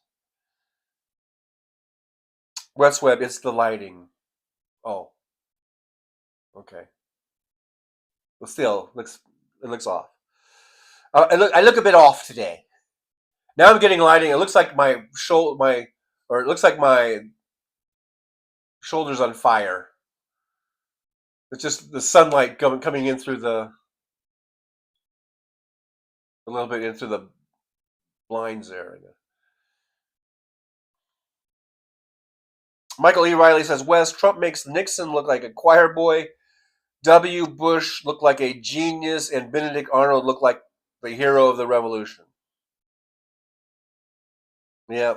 West Web, it's the lighting. Oh, okay. But still, it looks off. I look a bit off today. Now I'm getting lighting. It looks like or it looks like my shoulders on fire. It's just the sunlight coming in through a little bit into the blinds there. Michael E. Riley says, West, Trump makes Nixon look like a choir boy. W. Bush looked like a genius, and Benedict Arnold looked like the hero of the revolution. Yeah.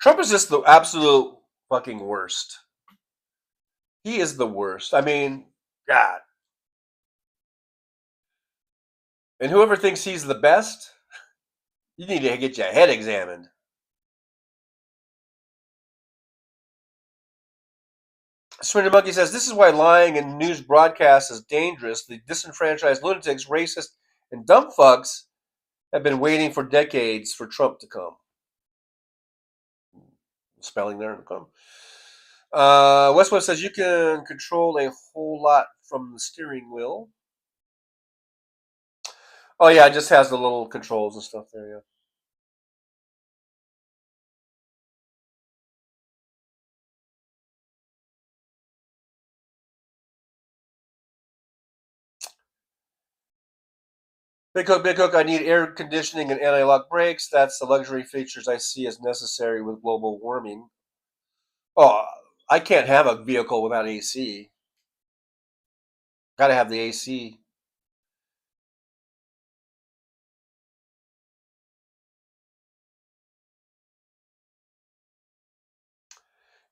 Trump is just the absolute fucking worst. He is the worst. I mean, God. And whoever thinks he's the best, you need to get your head examined. Swindler Monkey says, this is why lying in news broadcasts is dangerous. The disenfranchised lunatics, racists, and dumb fucks have been waiting for decades for Trump to come. Spelling there to come. Westwood says, you can control a whole lot from the steering wheel. Oh, yeah, it just has the little controls and stuff there, yeah. Big Hook, I need air conditioning and anti-lock brakes. That's the luxury features I see as necessary with global warming. Oh, I can't have a vehicle without AC. Gotta have the AC.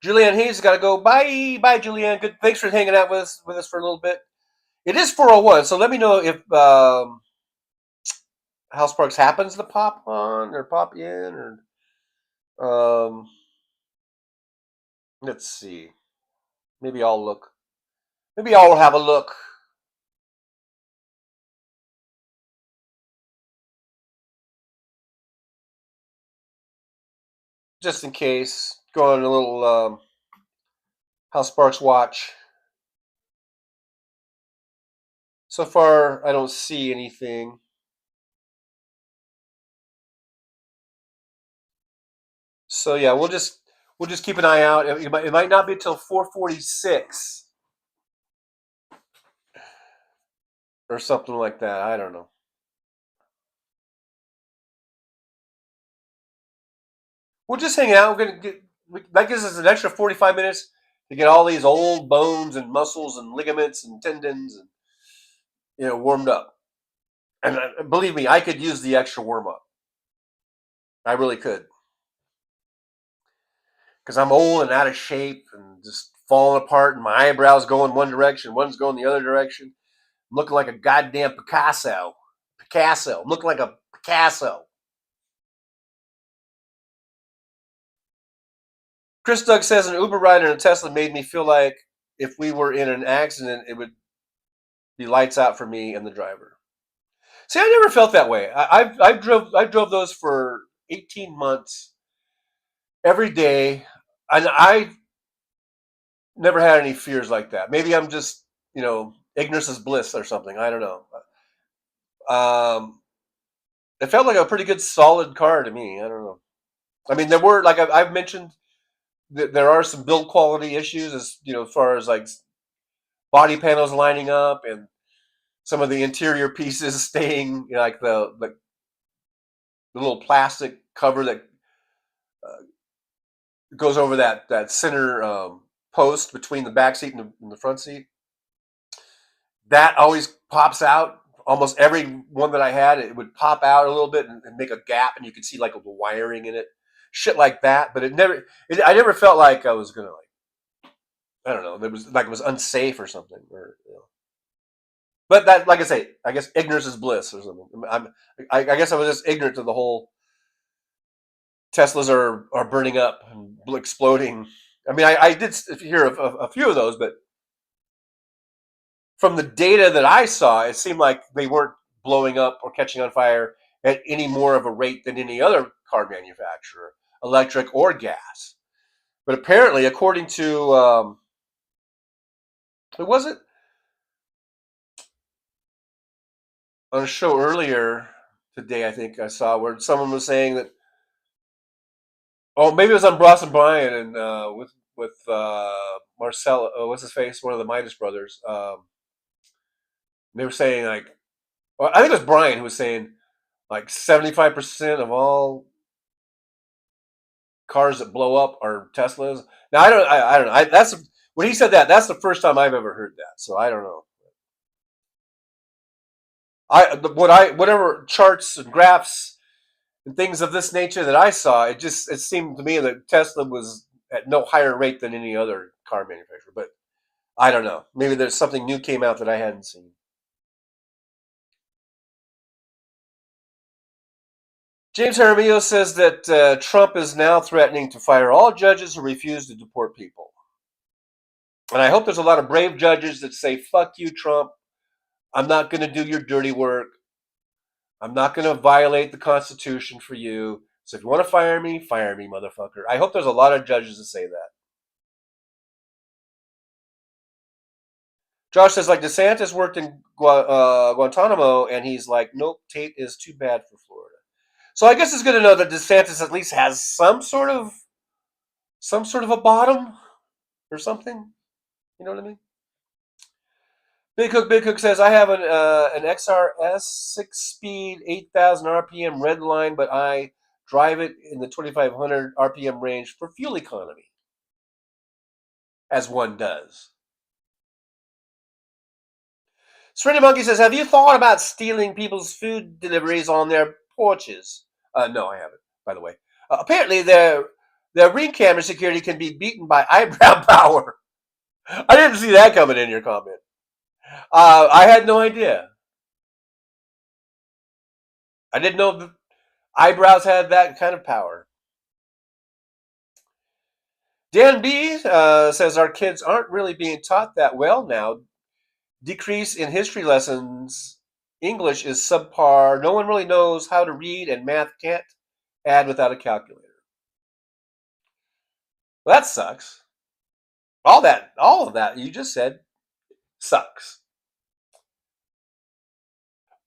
Julianne Hayes got to go. Bye, Julianne. Good. Thanks for hanging out with us for a little bit. It is 4:01, so let me know if Hal Sparks happens to pop on or pop in, or let's see. Maybe I'll look. Maybe I'll have a look. Just in case. Go on a little Hal Sparks watch. So far, I don't see anything. So yeah, we'll just keep an eye out. It might not be until 4:46 or something like that. I don't know. We'll just hang out. We're gonna get that gives us an extra 45 minutes to get all these old bones and muscles and ligaments and tendons and warmed up. And believe me, I could use the extra warm up. I really could, because I'm old and out of shape and just falling apart, and my eyebrows going one direction, one's going the other direction. I'm looking like a goddamn Picasso. I'm looking like a Picasso. Chris Doug says an Uber rider and a Tesla made me feel like if we were in an accident, it would be lights out for me and the driver. See, I never felt that way. I drove those for 18 months every day, and I never had any fears like that. Maybe I'm just ignorance is bliss or something. I don't know. It felt like a pretty good solid car to me. I don't know. I mean, there were, like I've mentioned, there are some build quality issues as far as like body panels lining up and some of the interior pieces staying, like the little plastic cover that goes over that center post between the back seat and the front seat. That always pops out. Almost every one that I had, it would pop out a little bit and make a gap, and you could see like the wiring in it, shit like that. But I never felt like I was gonna, like, I don't know, it was unsafe or something. But that, like I say, I guess ignorance is bliss or something. I guess I was just ignorant to the whole Teslas are burning up and exploding. I mean, I did hear of a few of those, but from the data that I saw, it seemed like they weren't blowing up or catching on fire at any more of a rate than any other car manufacturer, electric or gas. But apparently, according to who was it on a show earlier today? I think I saw where someone was saying that. Oh, maybe it was on Ross and Brian and with Marcel. What's his face? One of the Midas brothers. They were saying, like, well, I think it was Brian who was saying like 75% of all cars that blow up are Teslas. Now I don't know. That's when he said that. That's the first time I've ever heard that. So I don't know. Whatever charts and graphs and things of this nature that I saw, it seemed to me that Tesla was at no higher rate than any other car manufacturer. But I don't know. Maybe there's something new came out that I hadn't seen. James Jaramillo says that Trump is now threatening to fire all judges who refuse to deport people. And I hope there's a lot of brave judges that say, fuck you, Trump. I'm not going to do your dirty work. I'm not going to violate the Constitution for you. So if you want to fire me, motherfucker. I hope there's a lot of judges that say that. Josh says, like, DeSantis worked in Guantanamo, and he's like, nope, Tate is too bad for Florida. So I guess it's good to know that DeSantis at least has some sort of a bottom or something. You know what I mean? Big Hook says, I have an XRS 6-speed, 8,000 RPM red line, but I drive it in the 2,500 RPM range for fuel economy, as one does. Serenity Monkey says, have you thought about stealing people's food deliveries on their porches? No, I haven't, by the way. Apparently, their ring camera security can be beaten by eyebrow power. I didn't see that coming in your comment. I had no idea. I didn't know the eyebrows had that kind of power. Dan B says our kids aren't really being taught that well now. Decrease in history lessons. English is subpar. No one really knows how to read, and math can't add without a calculator. Well, that sucks. All of that you just said sucks.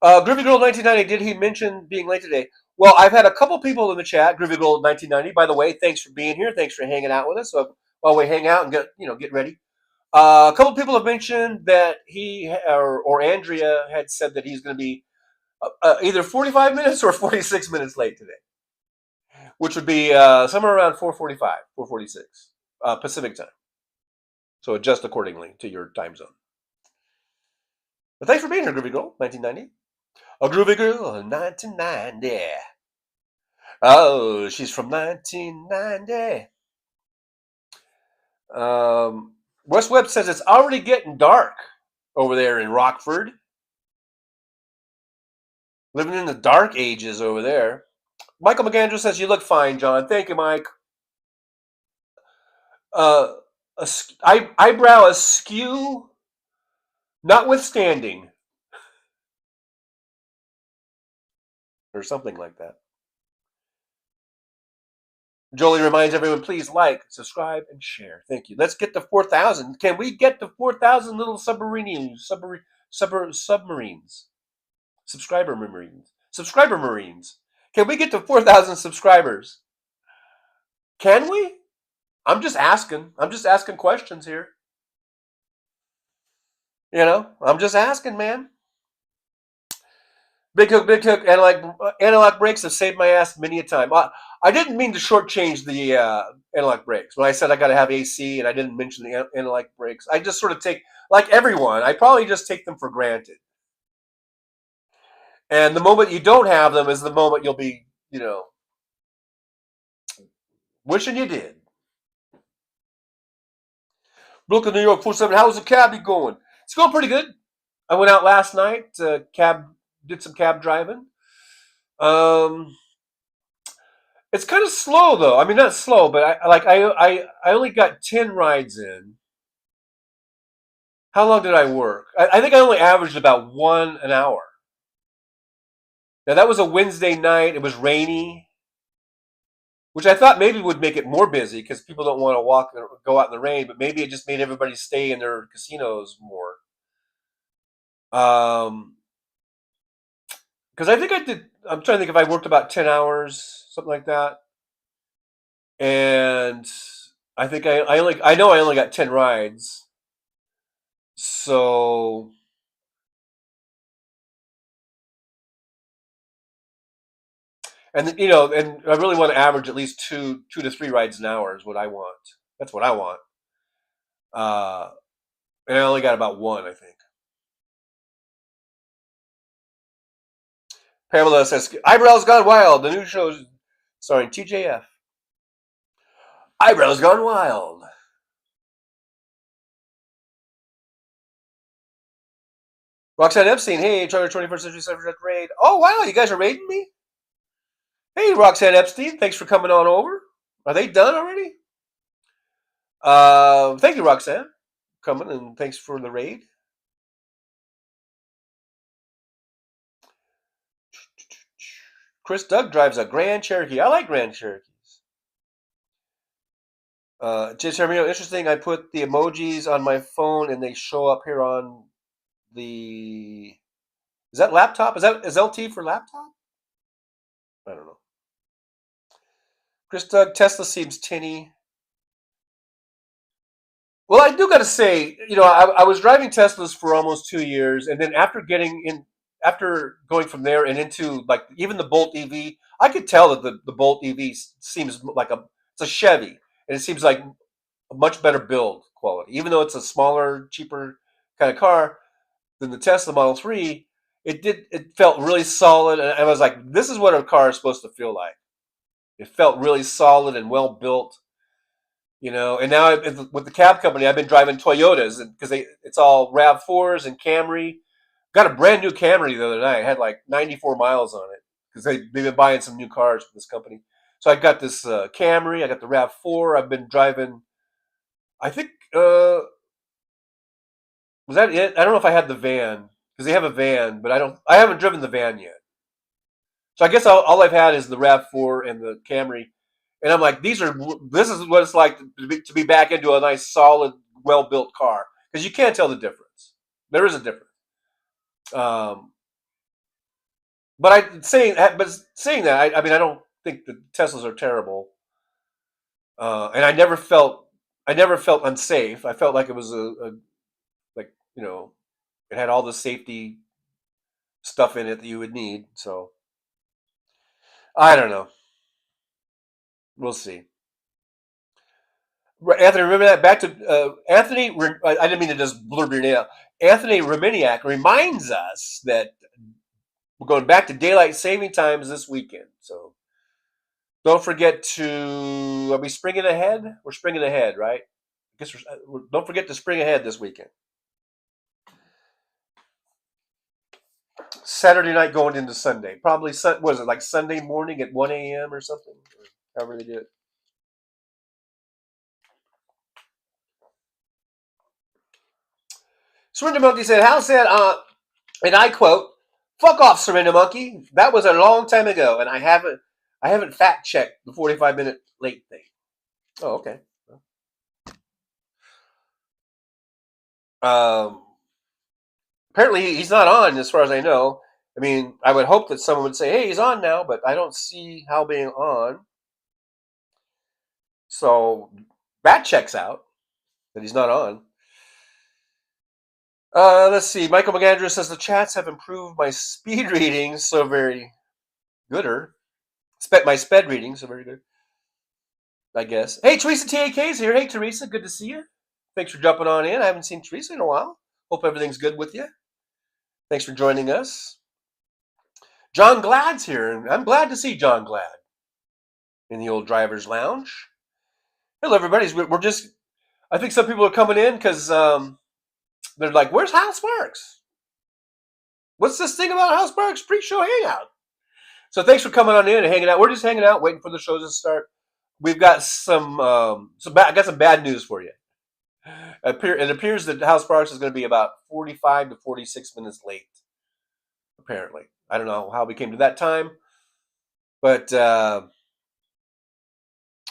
Groovy Girl 1990, did he mention being late today? Well, I've had a couple people in the chat. Groovy Girl 1990, by the way, thanks for being here. Thanks for hanging out with us. So while we hang out and get ready. A couple people have mentioned that he or Andrea had said that he's going to be either 45 minutes or 46 minutes late today, which would be somewhere around 4:45, 4:46 Pacific time. So adjust accordingly to your time zone. But thanks for being here, Groovy Girl 1990. A Groovy Girl 1990. Oh, she's from 1990. Wes Webb says it's already getting dark over there in Rockford. Living in the dark ages over there. Michael McAndrew says, you look fine, John. Thank you, Mike. Eyebrow askew, notwithstanding. Or something like that. Jolie reminds everyone, please like, subscribe, and share. Thank you. Let's get to 4,000. Can we get to 4,000 little submarines? Subscriber Marines. Can we get to 4,000 subscribers? Can we? I'm just asking. I'm just asking questions here. I'm just asking, man. Big Hook, analog brakes have saved my ass many a time. I didn't mean to shortchange the analog brakes. When I said I got to have AC and I didn't mention the analog brakes, I just sort of take, like everyone, I probably just take them for granted. And the moment you don't have them is the moment you'll be, wishing you did. Brooklyn, New York, 47. How's the cabbie going? It's going pretty good. I went out last night, did some cab driving. It's kind of slow though. I mean, not slow, but I only got 10 rides in. How long did I work? I think I only averaged about 1 an hour. Now that was a Wednesday night. It was rainy, which I thought maybe would make it more busy because people don't want to go out in the rain. But maybe it just made everybody stay in their casinos more. Because I think I did. I'm trying to think if I worked about 10 hours, something like that. And I think I only got 10 rides. So and I really want to average at least 2 to 3 rides an hour is what I want. That's what I want. And I only got about 1, I think. Pamela says, Eyebrows Gone Wild, the new show starring TJF. Eyebrows Gone Wild. Roxanne Epstein, hey, Charter 21st Century Suffragette Raid. Oh, wow, you guys are raiding me? Hey, Roxanne Epstein, thanks for coming on over. Are they done already? Thank you, Roxanne, coming, and thanks for the raid. Chris Doug drives a Grand Cherokee. I like Grand Cherokees. Jeremy, interesting. I put the emojis on my phone, and they show up here on the. Is that laptop? Is LT for laptop? I don't know. Chris Doug, Tesla seems tinny. Well, I do got to say, I was driving Teslas for almost 2 years, and then after going from there and into like even the Bolt EV, I could tell that the Bolt EV seems like it's a Chevy, and it seems like a much better build quality, even though it's a smaller, cheaper kind of car than the Tesla Model 3. It felt really solid, and I was like, this is what a car is supposed to feel like. It felt really solid and well built. And now with the cab company, I've been driving Toyotas because it's all RAV4s and Camry. Got a brand new Camry the other night. I had like 94 miles on it because they've been buying some new cars from this company. So I got this Camry. I got the RAV4. I've been driving I think was that it? I don't know if I had the van because they have a van, but I haven't driven the van yet. So I guess all I've had is the Rav4 and the Camry, and I'm like, this is what it's like to be back into a nice, solid, well built car because you can't tell the difference. There is a difference. But saying that, I mean, I don't think the Teslas are terrible, and I never felt unsafe. I felt like it was like it had all the safety stuff in it that you would need. So I don't know. We'll see. Anthony, remember that? Back to Anthony. I didn't mean to just blurb your name out. Anthony Reminiak reminds us that we're going back to daylight saving times this weekend. So don't forget to. Are we springing ahead? We're springing ahead, right? I guess don't forget to spring ahead this weekend. Saturday night going into Sunday. Probably, what is it, like Sunday morning at 1 a.m. or something? Or however they do it. Surrender Monkey said, Hal said, and I quote, "Fuck off, Surrender Monkey. That was a long time ago, and I haven't fact checked the 45-minute late thing." Oh, okay. Apparently he's not on, as far as I know. I mean, I would hope that someone would say, "Hey, he's on now," but I don't see Hal being on. So that checks out that he's not on. Let's see. Michael McAndrew says the chats have improved my speed reading, so very gooder. My sped reading, so very good. I guess. Hey, Teresa TAK's here. Hey, Teresa, good to see you. Thanks for jumping on in. I haven't seen Teresa in a while. Hope everything's good with you. Thanks for joining us. John Glad's here, and I'm glad to see John Glad in the old driver's lounge. Hello, everybody. We're just. I think some people are coming in because they're like, "Where's Hal Sparks? What's this thing about Hal Sparks pre-show hangout?" So thanks for coming on in and hanging out. We're just hanging out, waiting for the shows to start. We've got I got some bad news for you. It appears that Hal Sparks is going to be about 45 to 46 minutes late. Apparently, I don't know how we came to that time, but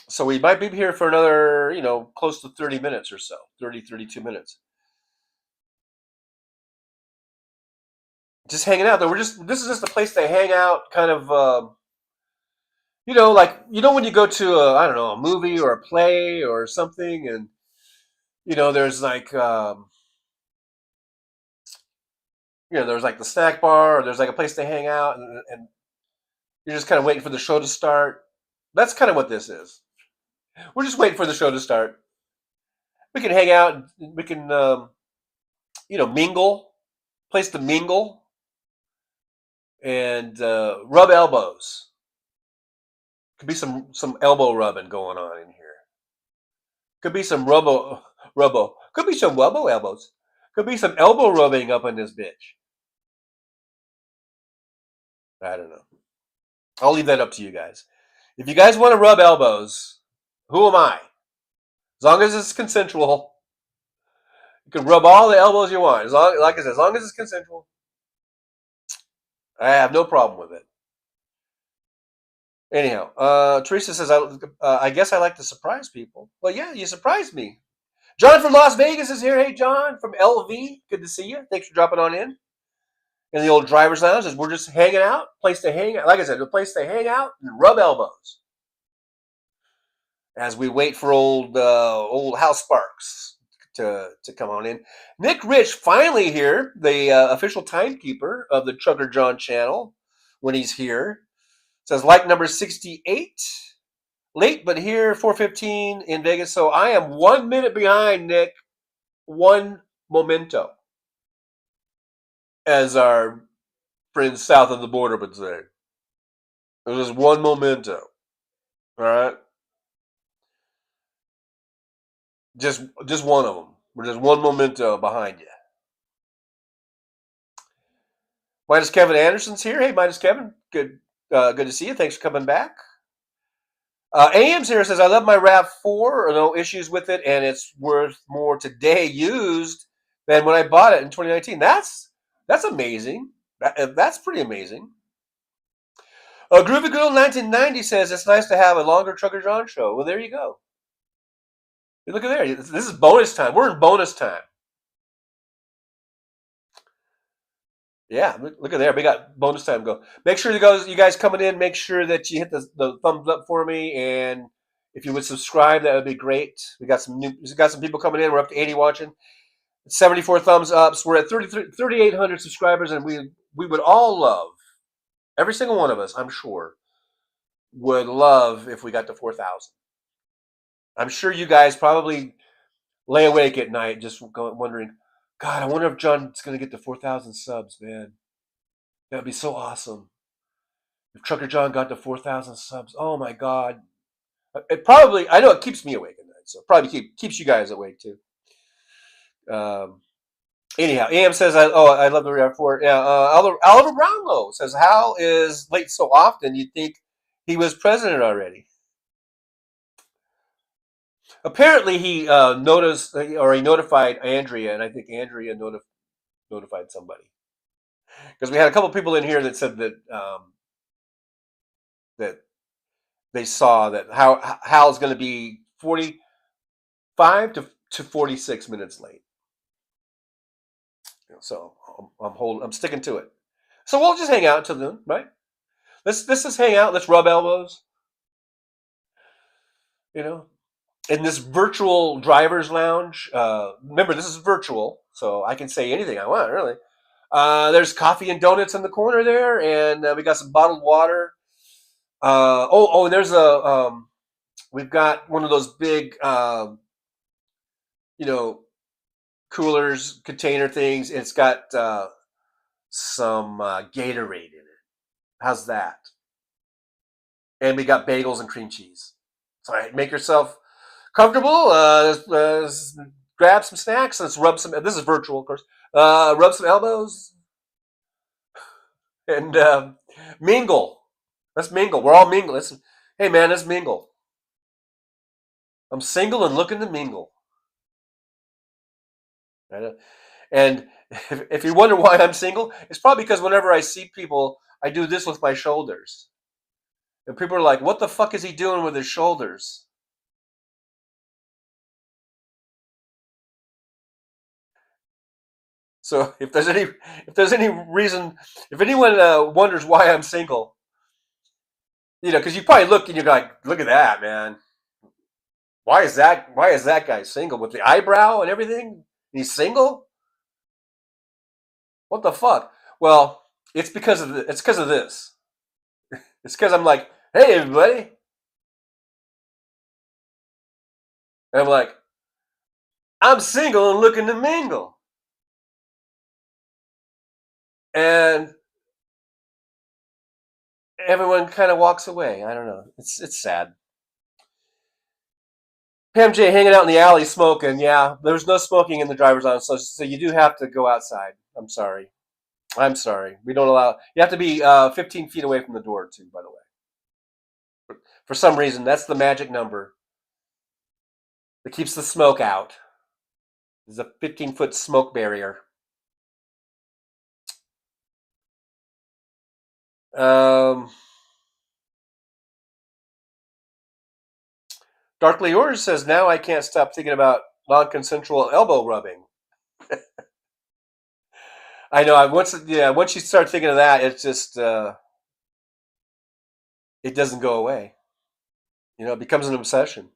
so we might be here for another, close to 30 minutes or so, 32 minutes. Just hanging out. Though this is just a place to hang out, kind of. When you go to a movie or a play or something, and there's like there's like the snack bar, or there's like a place to hang out, and you're just kind of waiting for the show to start. That's kind of what this is. We're just waiting for the show to start. We can hang out. We can mingle. Place to mingle and rub elbows. Could be some elbow rubbing going on in here. Could be some rubbo. Could be some rubbo elbows. Could be some elbow rubbing up in this bitch. I don't know. I'll leave that up to you guys. If you guys want to rub elbows, who am I? As long as it's consensual, you can rub all the elbows you want. As long as it's consensual, I have no problem with it. Anyhow, Teresa says, I guess I like to surprise people. Well, yeah, you surprised me. John from Las Vegas is here. Hey, John from LV. Good to see you. Thanks for dropping on in the old driver's lounge. We're just hanging out. Place to hang out. Like I said, a place to hang out and rub elbows as we wait for old Hal Sparks to come on in. Nick Rich finally here, the official timekeeper of the Trucker John channel when he's here. Says like number 68. Late, but here, 4:15 in Vegas. So I am 1 minute behind, Nick. One momento, as our friends south of the border would say. It was just one memento. All right? Just one of them. We're just one memento behind you. Midas Kevin Anderson's here. Hey, Midas Kevin. Good to see you. Thanks for coming back. AM's here says, I love my RAV4, no issues with it, and it's worth more today used than when I bought it in 2019. That's amazing. That's pretty amazing. Groovy Girl 1990 says, it's nice to have a longer Trucker John show. Well, there you go. Look at there. This is bonus time. We're in bonus time. Yeah, look at there. We got bonus time to go. Make sure you guys coming in, make sure that you hit the thumbs up for me, and if you would subscribe, that would be great. We got some people coming in. We're up to 80 watching. 74 thumbs ups. We're at 3,800 subscribers, and we would all love, every single one of us, I'm sure, would love if we got to 4,000. I'm sure you guys probably lay awake at night just wondering, God, I wonder if John's going to get to 4,000 subs, man. That'd be so awesome. If Trucker John got to 4,000 subs, oh my God. It probably, I know it keeps me awake at night, so it probably keeps you guys awake too. Anyhow, AM says, I love the RAV4. Yeah, Oliver Brownlow says, Hal is late so often, you'd think he was president already. Apparently, he noticed, or he notified Andrea, and I think Andrea notified somebody. Because we had a couple people in here that said that that they saw that Hal's going to be 45 to 46 minutes late. So I'm sticking to it. So we'll just hang out until noon, right? Let's just hang out. Let's rub elbows. You know, in this virtual driver's lounge. Remember, this is virtual, so I can say anything I want, really. There's coffee and donuts in the corner there, and we got some bottled water. And there's we've got one of those big, coolers, container things. It's got some Gatorade in it. How's that? And we got bagels and cream cheese. So make yourself comfortable. Grab some snacks. Let's rub some. This is virtual, of course. Rub some elbows and mingle. Let's mingle. We're all mingle. Hey man, let's mingle. I'm single and looking to mingle. And if you wonder why I'm single, it's probably because whenever I see people, I do this with my shoulders. And people are like, what the fuck is he doing with his shoulders? So if there's any reason, if anyone wonders why I'm single, because you probably look and you're like, look at that, man. Why is that guy single with the eyebrow and everything? He's single? What the fuck? Well, it's because of this. It's because I'm like, hey everybody. And I'm like, I'm single and looking to mingle. And everyone kind of walks away. I don't know. It's sad. Pam J hanging out in the alley smoking. Yeah, there's no smoking in the driver's lounge, so you do have to go outside. I'm sorry. We don't allow. You have to be 15 feet away from the door too. By the way, for some reason, that's the magic number that keeps the smoke out. There's a 15-foot smoke barrier. Darkly Yours says, now I can't stop thinking about non-consensual elbow rubbing. I know. Once you start thinking of that, it's just it doesn't go away. It becomes an obsession.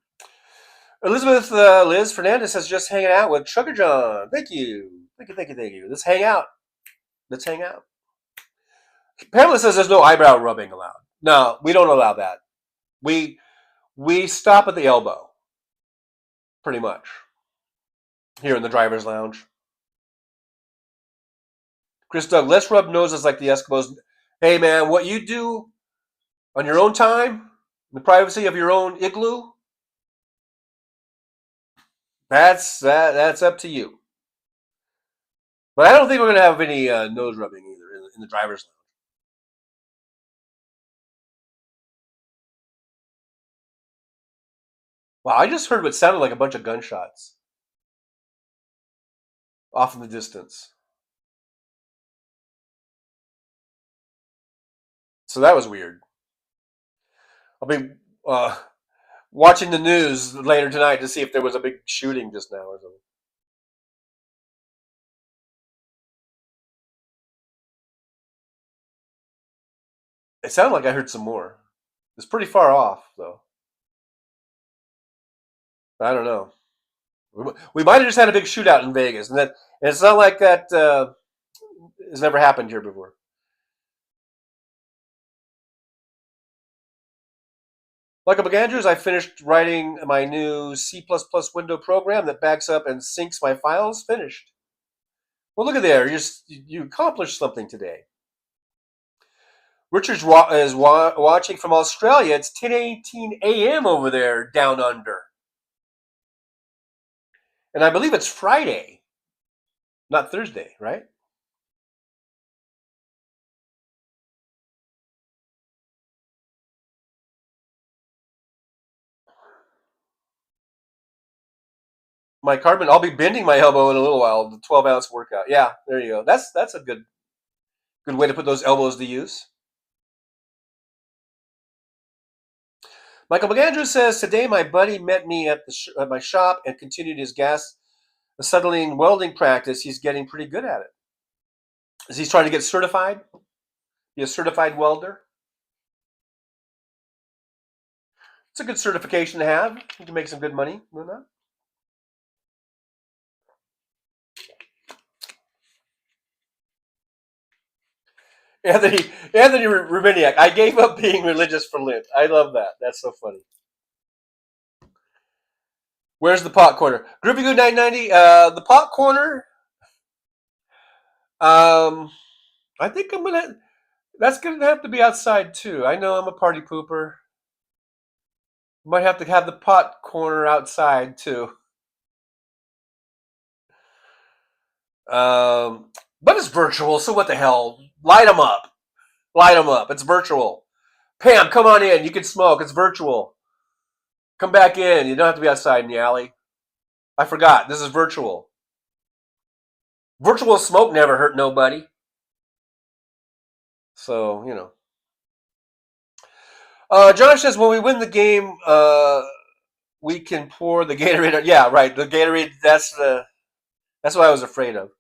Elizabeth Liz Fernandez says, just hanging out with Trucker John. Thank you. Let's hang out. Pamela says there's no eyebrow rubbing allowed. No, we don't allow that. We stop at the elbow, pretty much, here in the driver's lounge. Chris Doug, let's rub noses like the Eskimos. Hey man, what you do on your own time, in the privacy of your own igloo, that's up to you. But I don't think we're going to have any nose rubbing either in the driver's lounge. Wow, I just heard what sounded like a bunch of gunshots off in the distance. So that was weird. I'll be watching the news later tonight to see if there was a big shooting just now or something. It sounded like I heard some more. It's pretty far off, though. I don't know. We might have just had a big shootout in Vegas, and it's not like that has never happened here before. Michael McAndrews, I finished writing my new C++ window program that backs up and syncs my files. Finished. Well, look at there. You accomplished something today. Richard is watching from Australia. It's 10:18 a.m. over there, down under. And I believe it's Friday, not Thursday, right? Mike Hardman, I'll be bending my elbow in a little while. The 12-ounce workout. Yeah, there you go. That's a good way to put those elbows to use. Michael McAndrews says, today my buddy met me at my shop and continued his gas acetylene welding practice. He's getting pretty good at it. Is he trying to get certified? Be a certified welder? It's a good certification to have. You can make some good money doing that. Anthony Ruminiak, I gave up being religious for Lent. I love that. That's so funny. Where's the pot corner? Groovy Good 990. The pot corner. I think that's gonna have to be outside too. I know I'm a party pooper. Might have to have the pot corner outside too. But it's virtual, so what the hell? Light them up. Light them up. It's virtual. Pam, come on in. You can smoke. It's virtual. Come back in. You don't have to be outside in the alley. I forgot. This is virtual. Virtual smoke never hurt nobody. So, you know. Josh says, when we win the game, we can pour the Gatorade. Yeah, right. The Gatorade, that's what I was afraid of.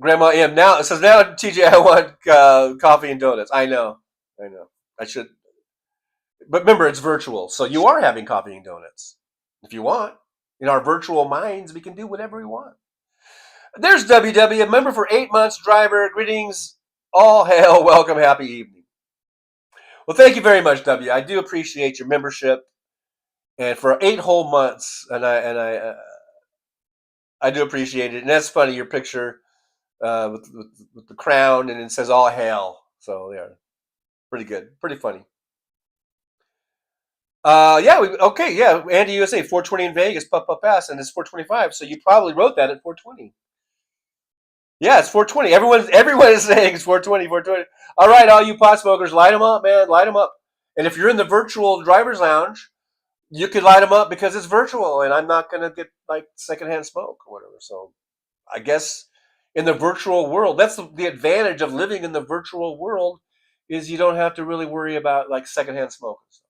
Grandma M. Now, it says, now, TJ, I want coffee and donuts. I know. I should. But remember, it's virtual. So you are having coffee and donuts. If you want. In our virtual minds, we can do whatever we want. There's WW, a member for 8 months, driver. Greetings. All hail. Welcome. Happy evening. Well, thank you very much, W. I do appreciate your membership. And for 8 whole months, and I do appreciate it. And that's funny, your picture with the crown, and it says all hail. So, yeah. Pretty good. Pretty funny. Yeah. Andy USA, 420 in Vegas, puff ass, and it's 425. So you probably wrote that at 420. Yeah, it's 420. Everyone is saying it's 420, 420. All right, all you pot smokers, light them up, man, light them up. And if you're in the virtual driver's lounge, you could light them up because it's virtual, and I'm not gonna get like secondhand smoke or whatever. So I guess in the virtual world, that's the advantage of living in the virtual world, is you don't have to really worry about like secondhand smoke and stuff.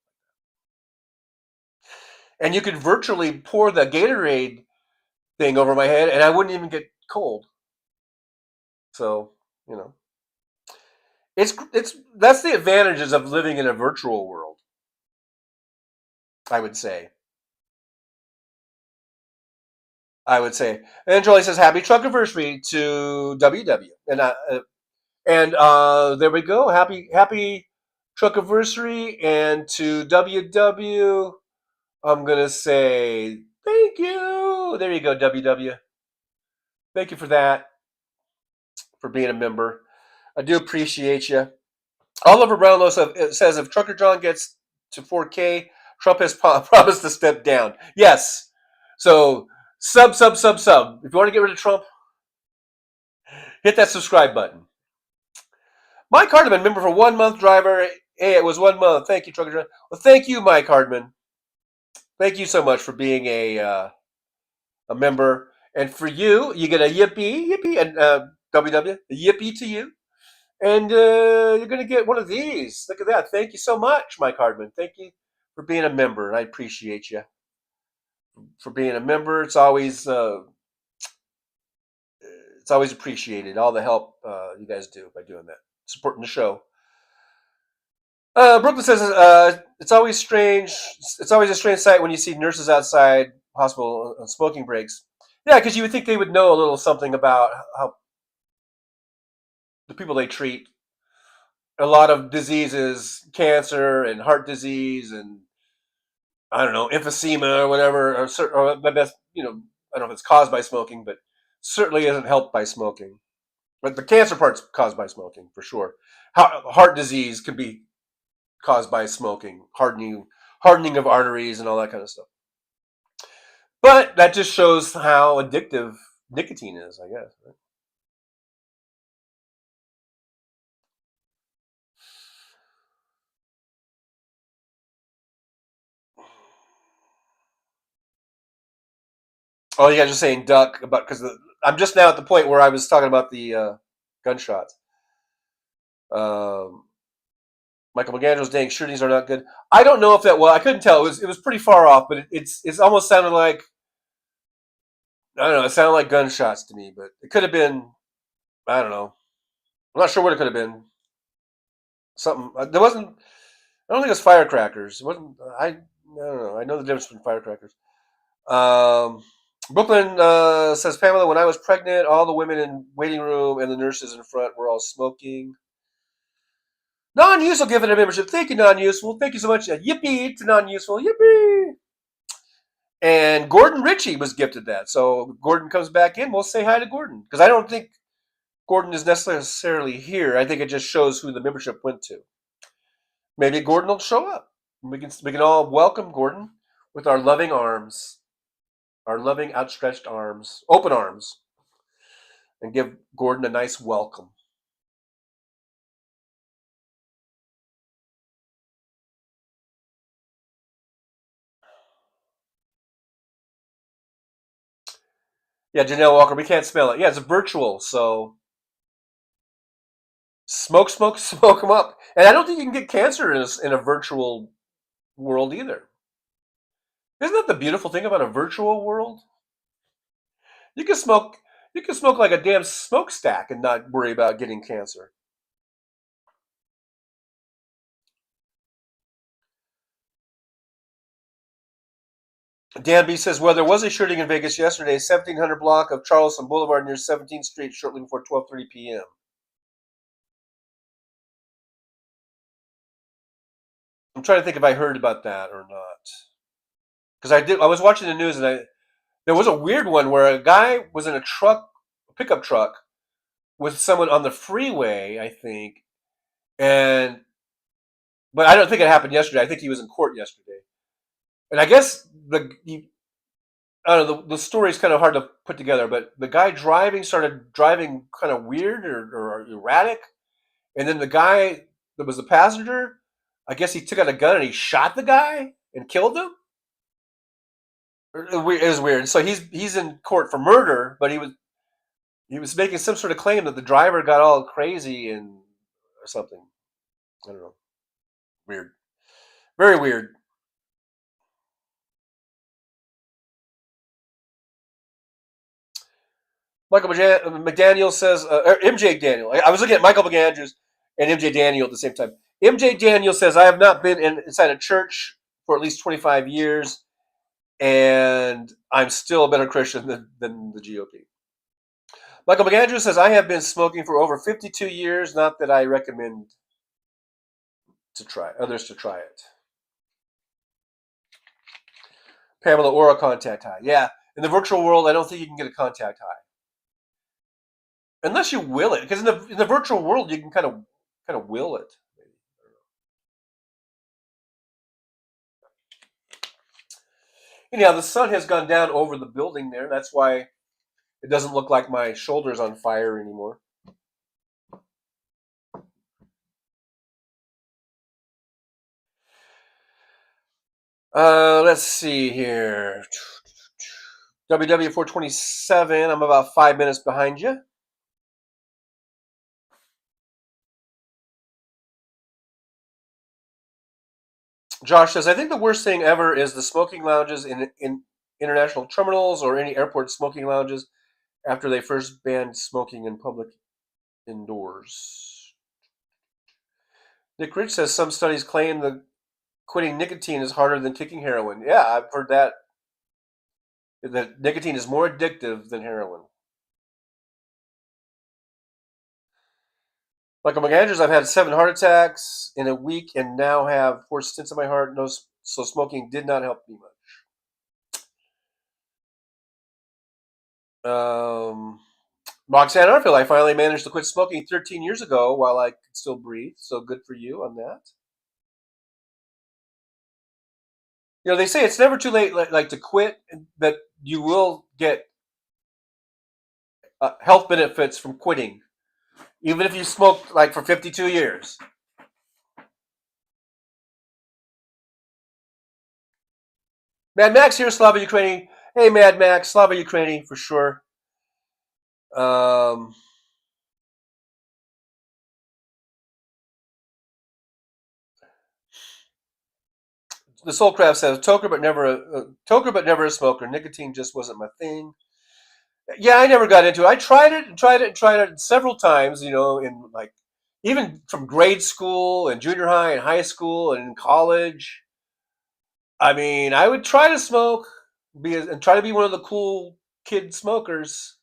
And you could virtually pour the Gatorade thing over my head, and I wouldn't even get cold. So, you know, that's the advantages of living in a virtual world, I would say. And Jolie says, happy truck anniversary to WW. And there we go. Happy truck anniversary. And to WW, I'm going to say thank you. There you go, WW. Thank you for that, for being a member. I do appreciate you. Oliver Brownlow says, if Trucker John gets to 4K, Trump has promised to step down. Yes. So sub. If you want to get rid of Trump, hit that subscribe button. Mike Hardman, member for 1 month, driver. Hey, it was 1 month. Thank you, Trucker John. Well, thank you, Mike Hardman. Thank you so much for being a member. And for you, you get a yippee, and WW, a yippee to you. And you're going to get one of these. Look at that. Thank you so much, Mike Hardman. Thank you for being a member. And I appreciate you for being a member. It's always appreciated. All the help you guys do by doing that, supporting the show. Brooklyn says it's always strange. It's always a strange sight when you see nurses outside hospital on smoking breaks. Yeah, because you would think they would know a little something about how the people they treat. A lot of diseases, cancer and heart disease, and I don't know, emphysema or whatever, or that's I don't know if it's caused by smoking, but certainly isn't helped by smoking. But the cancer part's caused by smoking for sure. Heart disease could be caused by smoking, hardening of arteries and all that kind of stuff. But that just shows how addictive nicotine is, I guess. Right? Oh, yeah, just saying duck about because I'm just now at the point where I was talking about the gunshots. Um, Michael McAndrew's dang shootings are not good. I don't know if that. Well, I couldn't tell. It was pretty far off, but it's almost sounded like I don't know. It sounded like gunshots to me, but it could have been. I don't know. I'm not sure what it could have been. Something there wasn't. I don't think it was firecrackers. It wasn't. I don't know. I know the difference between firecrackers. Um, Brooklyn says Pamela, when I was pregnant, all the women in waiting room and the nurses in front were all smoking. Non-useful giving a membership. Thank you, non-useful. Thank you so much. Yippee to non-useful. Yippee. And Gordon Ritchie was gifted that. So Gordon comes back in. We'll say hi to Gordon. Because I don't think Gordon is necessarily here. I think it just shows who the membership went to. Maybe Gordon will show up. We can all welcome Gordon with our loving arms. Our loving outstretched arms. Open arms. And give Gordon a nice welcome. Yeah, Janelle Walker, we can't smell it. Yeah, it's virtual, so smoke, smoke, smoke them up. And I don't think you can get cancer in a virtual world either. Isn't that the beautiful thing about a virtual world? You can smoke, you can smoke like a damn smokestack and not worry about getting cancer. Dan B says, well, there was a shooting in Vegas yesterday, 1700 block of Charleston Boulevard near 17th Street, shortly before 12:30 p.m. I'm trying to think if I heard about that or not. Because I was watching the news and there was a weird one where a guy was in a pickup truck, with someone on the freeway, I think, but I don't think it happened yesterday. I think he was in court yesterday, and I guess I don't know. The story is kind of hard to put together, but the guy started driving kind of weird or erratic, and then the guy that was the passenger, I guess he took out a gun and he shot the guy and killed him. It was weird. So he's in court for murder, but he was making some sort of claim that the driver got all crazy or something. I don't know. Weird. Very weird. Michael McDaniel says, MJ Daniel. I was looking at Michael McAndrews and MJ Daniel at the same time. MJ Daniel says, I have not been inside a church for at least 25 years, and I'm still a better Christian than the GOP. Michael McAndrews says, I have been smoking for over 52 years, not that I recommend others to try it. Pamela, or a contact high. Yeah, in the virtual world, I don't think you can get a contact high. Unless you will it, because in the virtual world you can kind of will it. Anyhow, the sun has gone down over the building there. That's why it doesn't look like my shoulder's on fire anymore. Let's see here. WW 427. I'm about 5 minutes behind you. Josh says, I think the worst thing ever is the smoking lounges in international terminals or any airport smoking lounges after they first banned smoking in public indoors. Nick Rich says some studies claim that quitting nicotine is harder than kicking heroin. Yeah, I've heard that. That nicotine is more addictive than heroin. Like among Andrews, I've had 7 heart attacks in a week and now have 4 stents in my heart. No, so smoking did not help me much. Roxanne Arfield, I finally managed to quit smoking 13 years ago while I could still breathe. So good for you on that. You know, they say it's never too late, like to quit. That you will get health benefits from quitting, even if you smoked like for 52 years. Mad Max here, Slava Ukraini. Hey, Mad Max, Slava Ukraini for sure. The Soulcraft says toker, but never a smoker. Nicotine just wasn't my thing. Yeah, I never got into it. I tried it several times. You know, in like even from grade school and junior high and high school and in college. I mean, I would try to smoke, and try to be one of the cool kid smokers,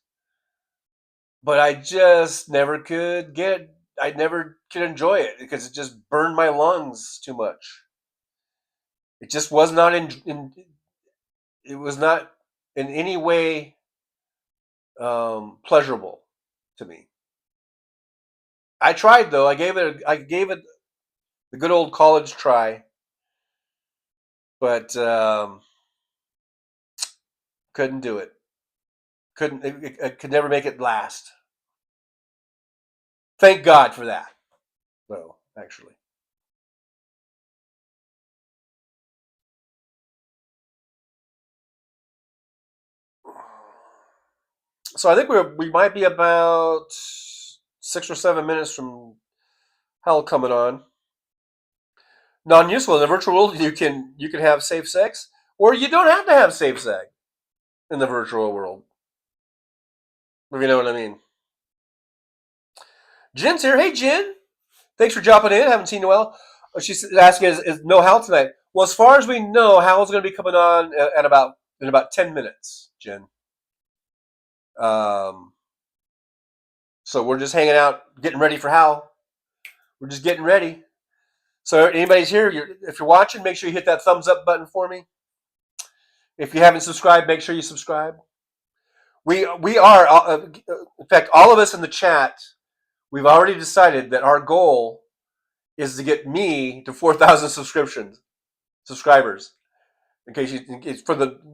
but I just never could get. I never could enjoy it because it just burned my lungs too much. It just was not it was not in any way pleasurable to me. I tried though. I gave it the good old college try, but couldn't do it. Couldn't. I could never make it last. Thank God for that. Though, actually. So I think we might be about 6 or 7 minutes from Hal coming on. Non-useful in the virtual world. You can have safe sex, or you don't have to have safe sex in the virtual world. If you know what I mean. Jen's here. Hey, Jen. Thanks for dropping in. Haven't seen you well. She's asking, is no Hal tonight? Well, as far as we know, Hal's going to be coming on in about 10 minutes, Jen. So we're just hanging out, getting ready for Hal. We're just getting ready. So anybody's here, if you're watching, make sure you hit that thumbs up button for me. If you haven't subscribed, make sure you subscribe. We are, in fact, all of us in the chat, we've already decided that our goal is to get me to 4,000 subscribers. In case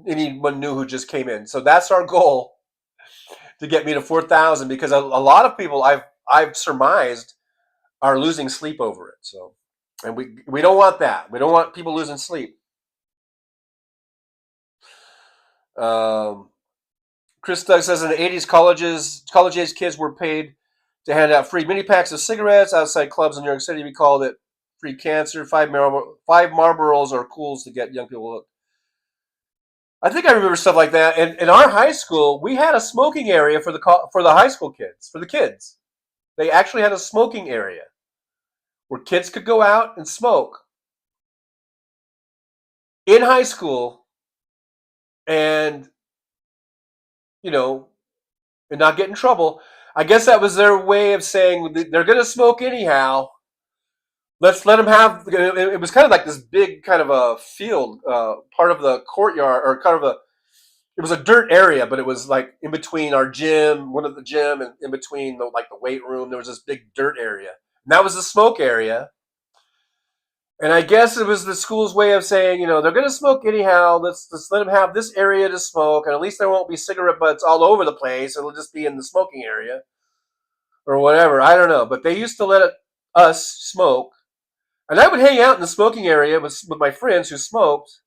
anyone new who just came in. So that's our goal, to get me to 4,000, because a lot of people I've surmised are losing sleep over it. So, and we don't want that. We don't want people losing sleep. Chris Doug says in the 80s, college-age kids were paid to hand out free mini packs of cigarettes outside clubs in New York City. We called it free cancer. 5 Marlboros or Cools to get young people hooked. I think I remember stuff like that. And in our high school, we had a smoking area for the high school kids, for the kids. They actually had a smoking area where kids could go out and smoke in high school, and and not get in trouble. I guess that was their way of saying they're going to smoke anyhow. Let's let them have. It was kind of like this big kind of a field, part of the courtyard, or kind of it was a dirt area, but it was like in between our gym, one of the gym, and in between the weight room, there was this big dirt area. And that was the smoke area. And I guess it was the school's way of saying, they're going to smoke anyhow. Let's let them have this area to smoke, and at least there won't be cigarette butts all over the place. It'll just be in the smoking area or whatever. I don't know. But they used to let us smoke. And I would hang out in the smoking area with my friends who smoked.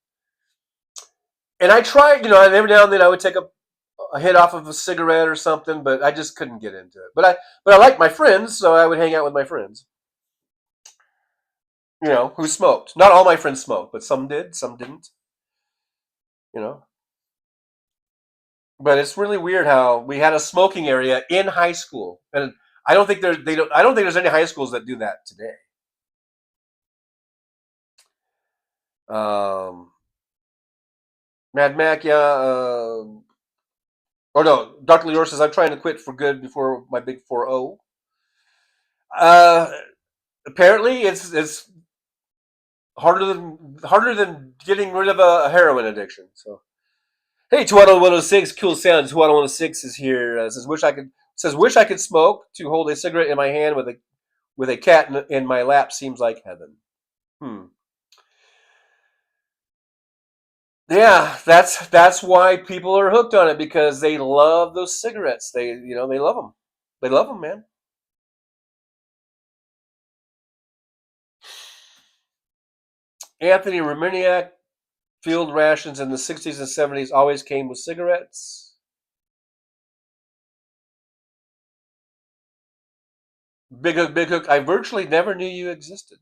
And I tried, and every now and then I would take a hit off of a cigarette or something, but I just couldn't get into it. But I liked my friends, so I would hang out with my friends, who smoked. Not all my friends smoked, but some did, some didn't. You know. But it's really weird how we had a smoking area in high school, and I don't think I don't think there's any high schools that do that today. Um, Mad Mac, yeah. Or no, Dr. Leor says I'm trying to quit for good before my big 4-0. Apparently, it's harder than getting rid of a heroin addiction. So, hey, 20106, cool sound. 20106 is here. Wish I could smoke. To hold a cigarette in my hand with a cat in my lap seems like heaven. Yeah, that's why people are hooked on it, because they love those cigarettes. They love them. They love them, man. Anthony Reminiak, field rations in the 60s and 70s always came with cigarettes. Big Hook, I virtually never knew you existed.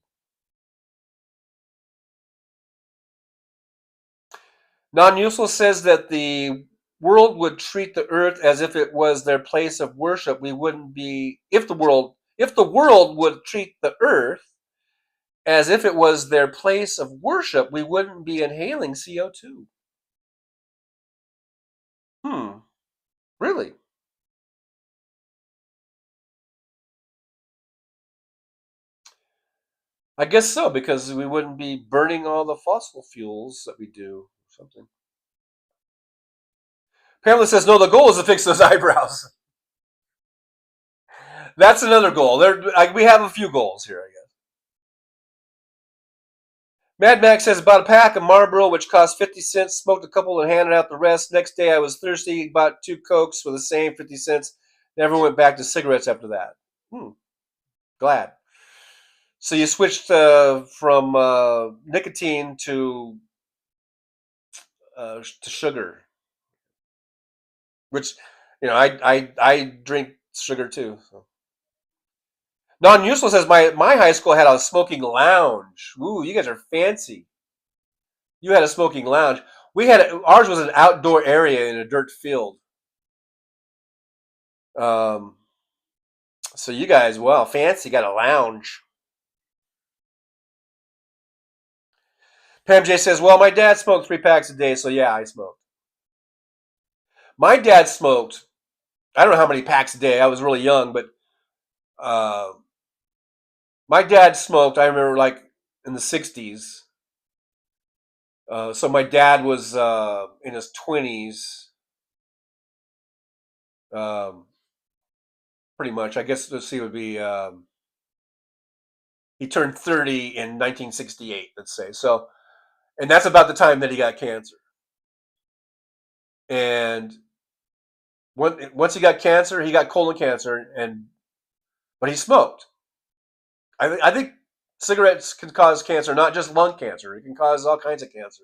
Non-Useless says that the world would treat the earth as if it was their place of worship. We wouldn't be if the world would treat the earth as if it was their place of worship, we wouldn't be inhaling CO2. Really? I guess so, because we wouldn't be burning all the fossil fuels that we do or something. Pamela says, no, the goal is to fix those eyebrows. That's another goal. We have a few goals here, I guess. Mad Max says, bought a pack of Marlboro, which cost 50 cents, smoked a couple and handed out the rest. Next day I was thirsty, bought 2 Cokes for the same 50 cents. Never went back to cigarettes after that. Glad. So you switched from nicotine to sugar, which I drink sugar too. So. Non-Useful says my high school had a smoking lounge. Ooh, you guys are fancy. You had a smoking lounge. Ours was an outdoor area in a dirt field. So you guys, well, fancy, got a lounge. Pam J says, well, my dad smoked 3 packs a day, so yeah, I smoked. My dad smoked, I don't know how many packs a day. I was really young, but my dad smoked, I remember, like in the 60s. So my dad was in his 20s. Pretty much. I guess, let's see, it would be, he turned 30 in 1968, let's say. So, and that's about the time that he got cancer. And once he got cancer, he got colon cancer, but he smoked. I think cigarettes can cause cancer, not just lung cancer. It can cause all kinds of cancer.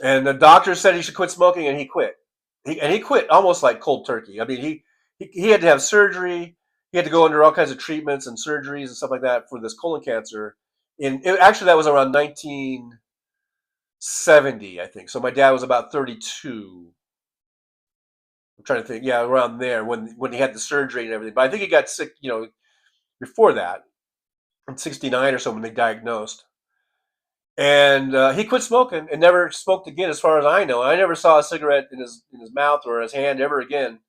And the doctor said he should quit smoking, and he quit. He quit almost like cold turkey. I mean, he had to have surgery. He had to go under all kinds of treatments and surgeries and stuff like that for this colon cancer. Actually, that was around 1970, I think. So my dad was about 32. I'm trying to think. Yeah, around there when he had the surgery and everything. But I think he got sick, before that, in 69 or so when they diagnosed. And he quit smoking and never smoked again, as far as I know. I never saw a cigarette in his mouth or his hand ever again.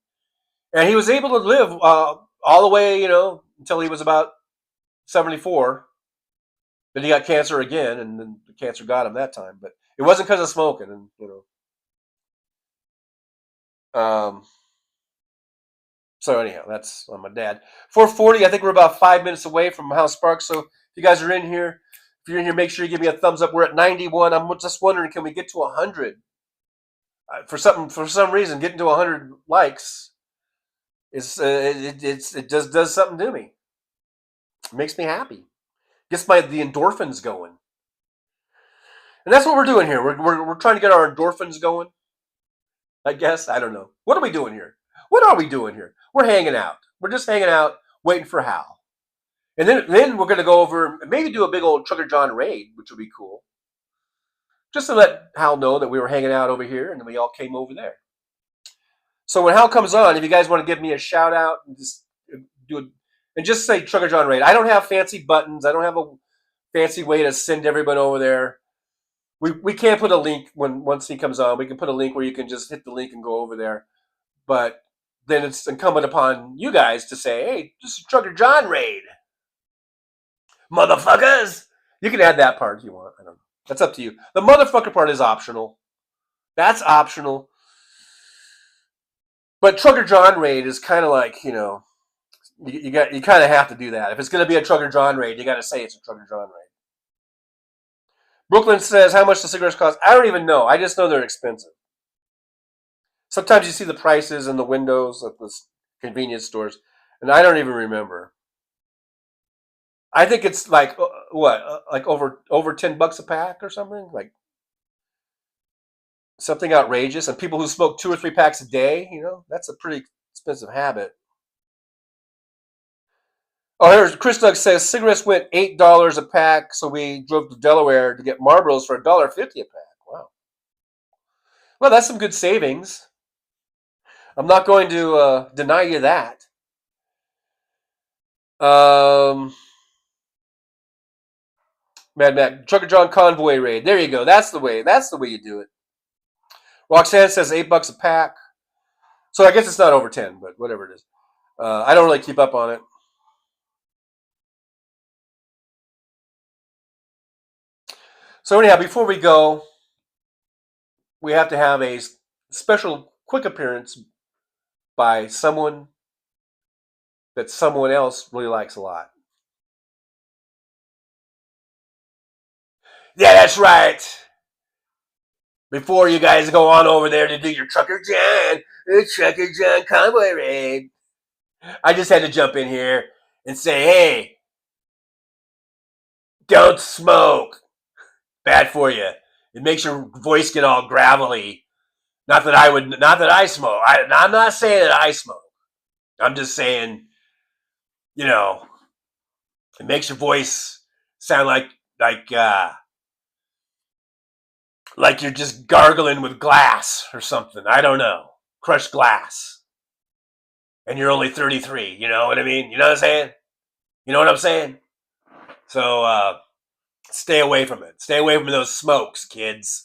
And he was able to live all the way, until he was about 74. Then he got cancer again, and then the cancer got him that time. But it wasn't because of smoking, and So anyhow, that's on my dad. 4:40. I think we're about 5 minutes away from Hal Sparks. So if you guys are in here, make sure you give me a thumbs up. We're at 91. I'm just wondering, can we get to 100? For some reason, getting to 100 likes it just does something to me. It makes me happy. Gets the endorphins going. And that's what we're doing here. We're trying to get our endorphins going, I guess. I don't know. What are we doing here? What are we doing here? We're hanging out. We're just hanging out, waiting for Hal. And then we're going to go over, maybe do a big old Trucker John raid, which would be cool. Just to let Hal know that we were hanging out over here and then we all came over there. So when Hal comes on, if you guys want to give me a shout out and just do it, and just say Trucker John raid. I don't have fancy buttons. I don't have a fancy way to send everyone over there. We can't put a link once he comes on. We can put a link where you can just hit the link and go over there. But then it's incumbent upon you guys to say, hey, this is Trucker John raid. Motherfuckers! You can add that part if you want. I don't know. That's up to you. The motherfucker part is optional. That's optional. But Trucker John raid is kind of like, you know, you kind of have to do that. If it's going to be a Trucker John raid, you got to say it's a Trucker John raid. Brooklyn says, how much do cigarettes cost? I don't even know. I just know they're expensive. Sometimes you see the prices in the windows at the convenience stores, and I don't even remember. I think it's like like over $10 a pack or something, like something outrageous. And people who smoke 2 or 3 packs a day, you know, that's a pretty expensive habit. Oh, here's Chris Doug says cigarettes went $8 a pack, so we drove to Delaware to get Marlboros for $1.50 a pack. Wow. Well, that's some good savings. I'm not going to deny you that. Mad Mac, Trucker John convoy raid. There you go. That's the way. That's the way you do it. Roxanne says $8 a pack. So I guess it's not over 10, but whatever it is. I don't really keep up on it. So anyhow, before we go, we have to have a special quick appearance by someone that someone else really likes a lot. Yeah, that's right. Before you guys go on over there to do your Trucker John convoy raid, I just had to jump in here and say, hey, don't smoke. Bad for you. It makes your voice get all gravelly. Not that I smoke. I'm not saying that I smoke. I'm just saying, you know, it makes your voice sound like you're just gargling with glass or something. I don't know. Crushed glass. And you're only 33. You know what I mean? You know what I'm saying? You know what I'm saying? So stay away from it. Stay away from those smokes, kids.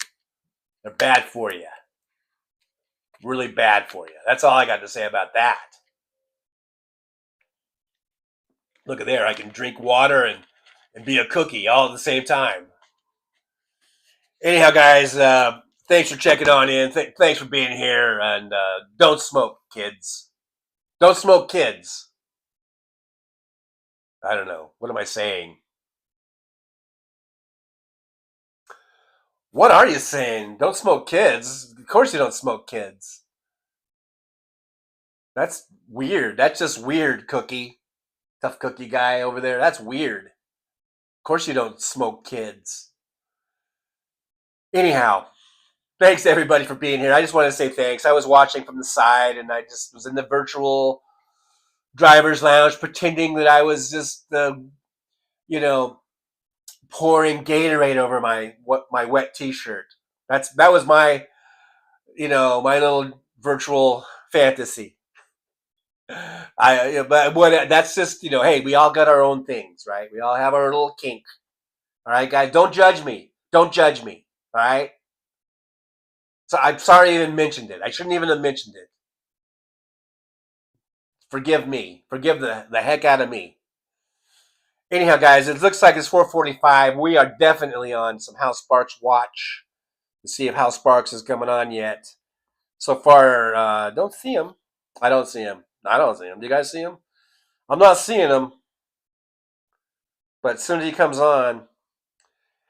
They're bad for you. Really bad for you. That's all I got to say about that. Look at there. I can drink water and be a cookie all at the same time. Anyhow, guys, thanks for checking on in. Thanks for being here. And don't smoke, kids. Don't smoke, kids. I don't know. What am I saying? What are you saying? Don't smoke, kids. Of course you don't smoke, kids. That's weird. That's just weird, Cookie. Tough Cookie guy over there. That's weird. Of course you don't smoke, kids. Anyhow, thanks to everybody for being here. I just want to say thanks. I was watching from the side and I just was in the virtual driver's lounge pretending that I was just, pouring Gatorade over my wet T-shirt. That was my, my little virtual fantasy. That's just, hey, we all got our own things, right? We all have our little kink. All right, guys, don't judge me. Don't judge me. All right. So I'm sorry I even mentioned it. I shouldn't even have mentioned it. Forgive me. Forgive the heck out of me. Anyhow, guys, it looks like it's 4:45. We are definitely on some Hal Sparks watch to see if Hal Sparks is coming on yet. So far, don't see him. I don't see him. Do you guys see him? I'm not seeing him. But as soon as he comes on,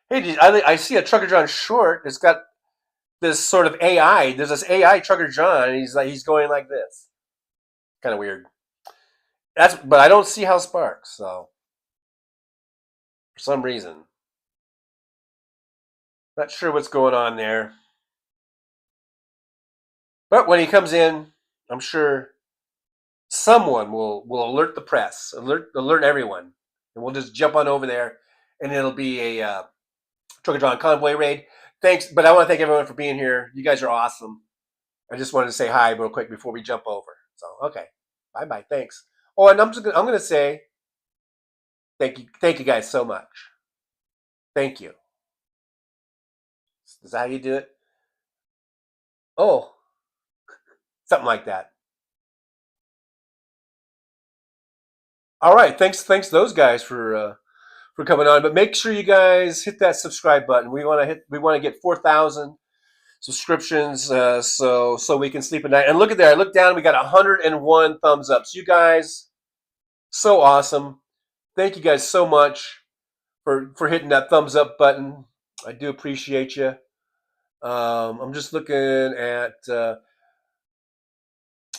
hey, I see a Trucker John short. It's got this sort of AI. There's this AI Trucker John, and he's going like this. Kind of weird. But I don't see Hal Sparks, so for some reason. Not sure what's going on there. But when he comes in, I'm sure someone will alert the press, alert everyone, and we'll just jump on over there, and it'll be a Trucker John convoy raid. Thanks, but I want to thank everyone for being here. You guys are awesome. I just wanted to say hi real quick before we jump over. So okay, bye, thanks. Oh, and I'm gonna say thank you guys so much. Thank you. Is that how you do it? Oh, something like that. All right, thanks those guys for coming on. But make sure you guys hit that subscribe button. We want to get 4,000 subscriptions so we can sleep at night. And look at there, I looked down, we got 101 thumbs up. So you guys, so awesome. Thank you guys so much for hitting that thumbs up button. I do appreciate you. I'm just looking at to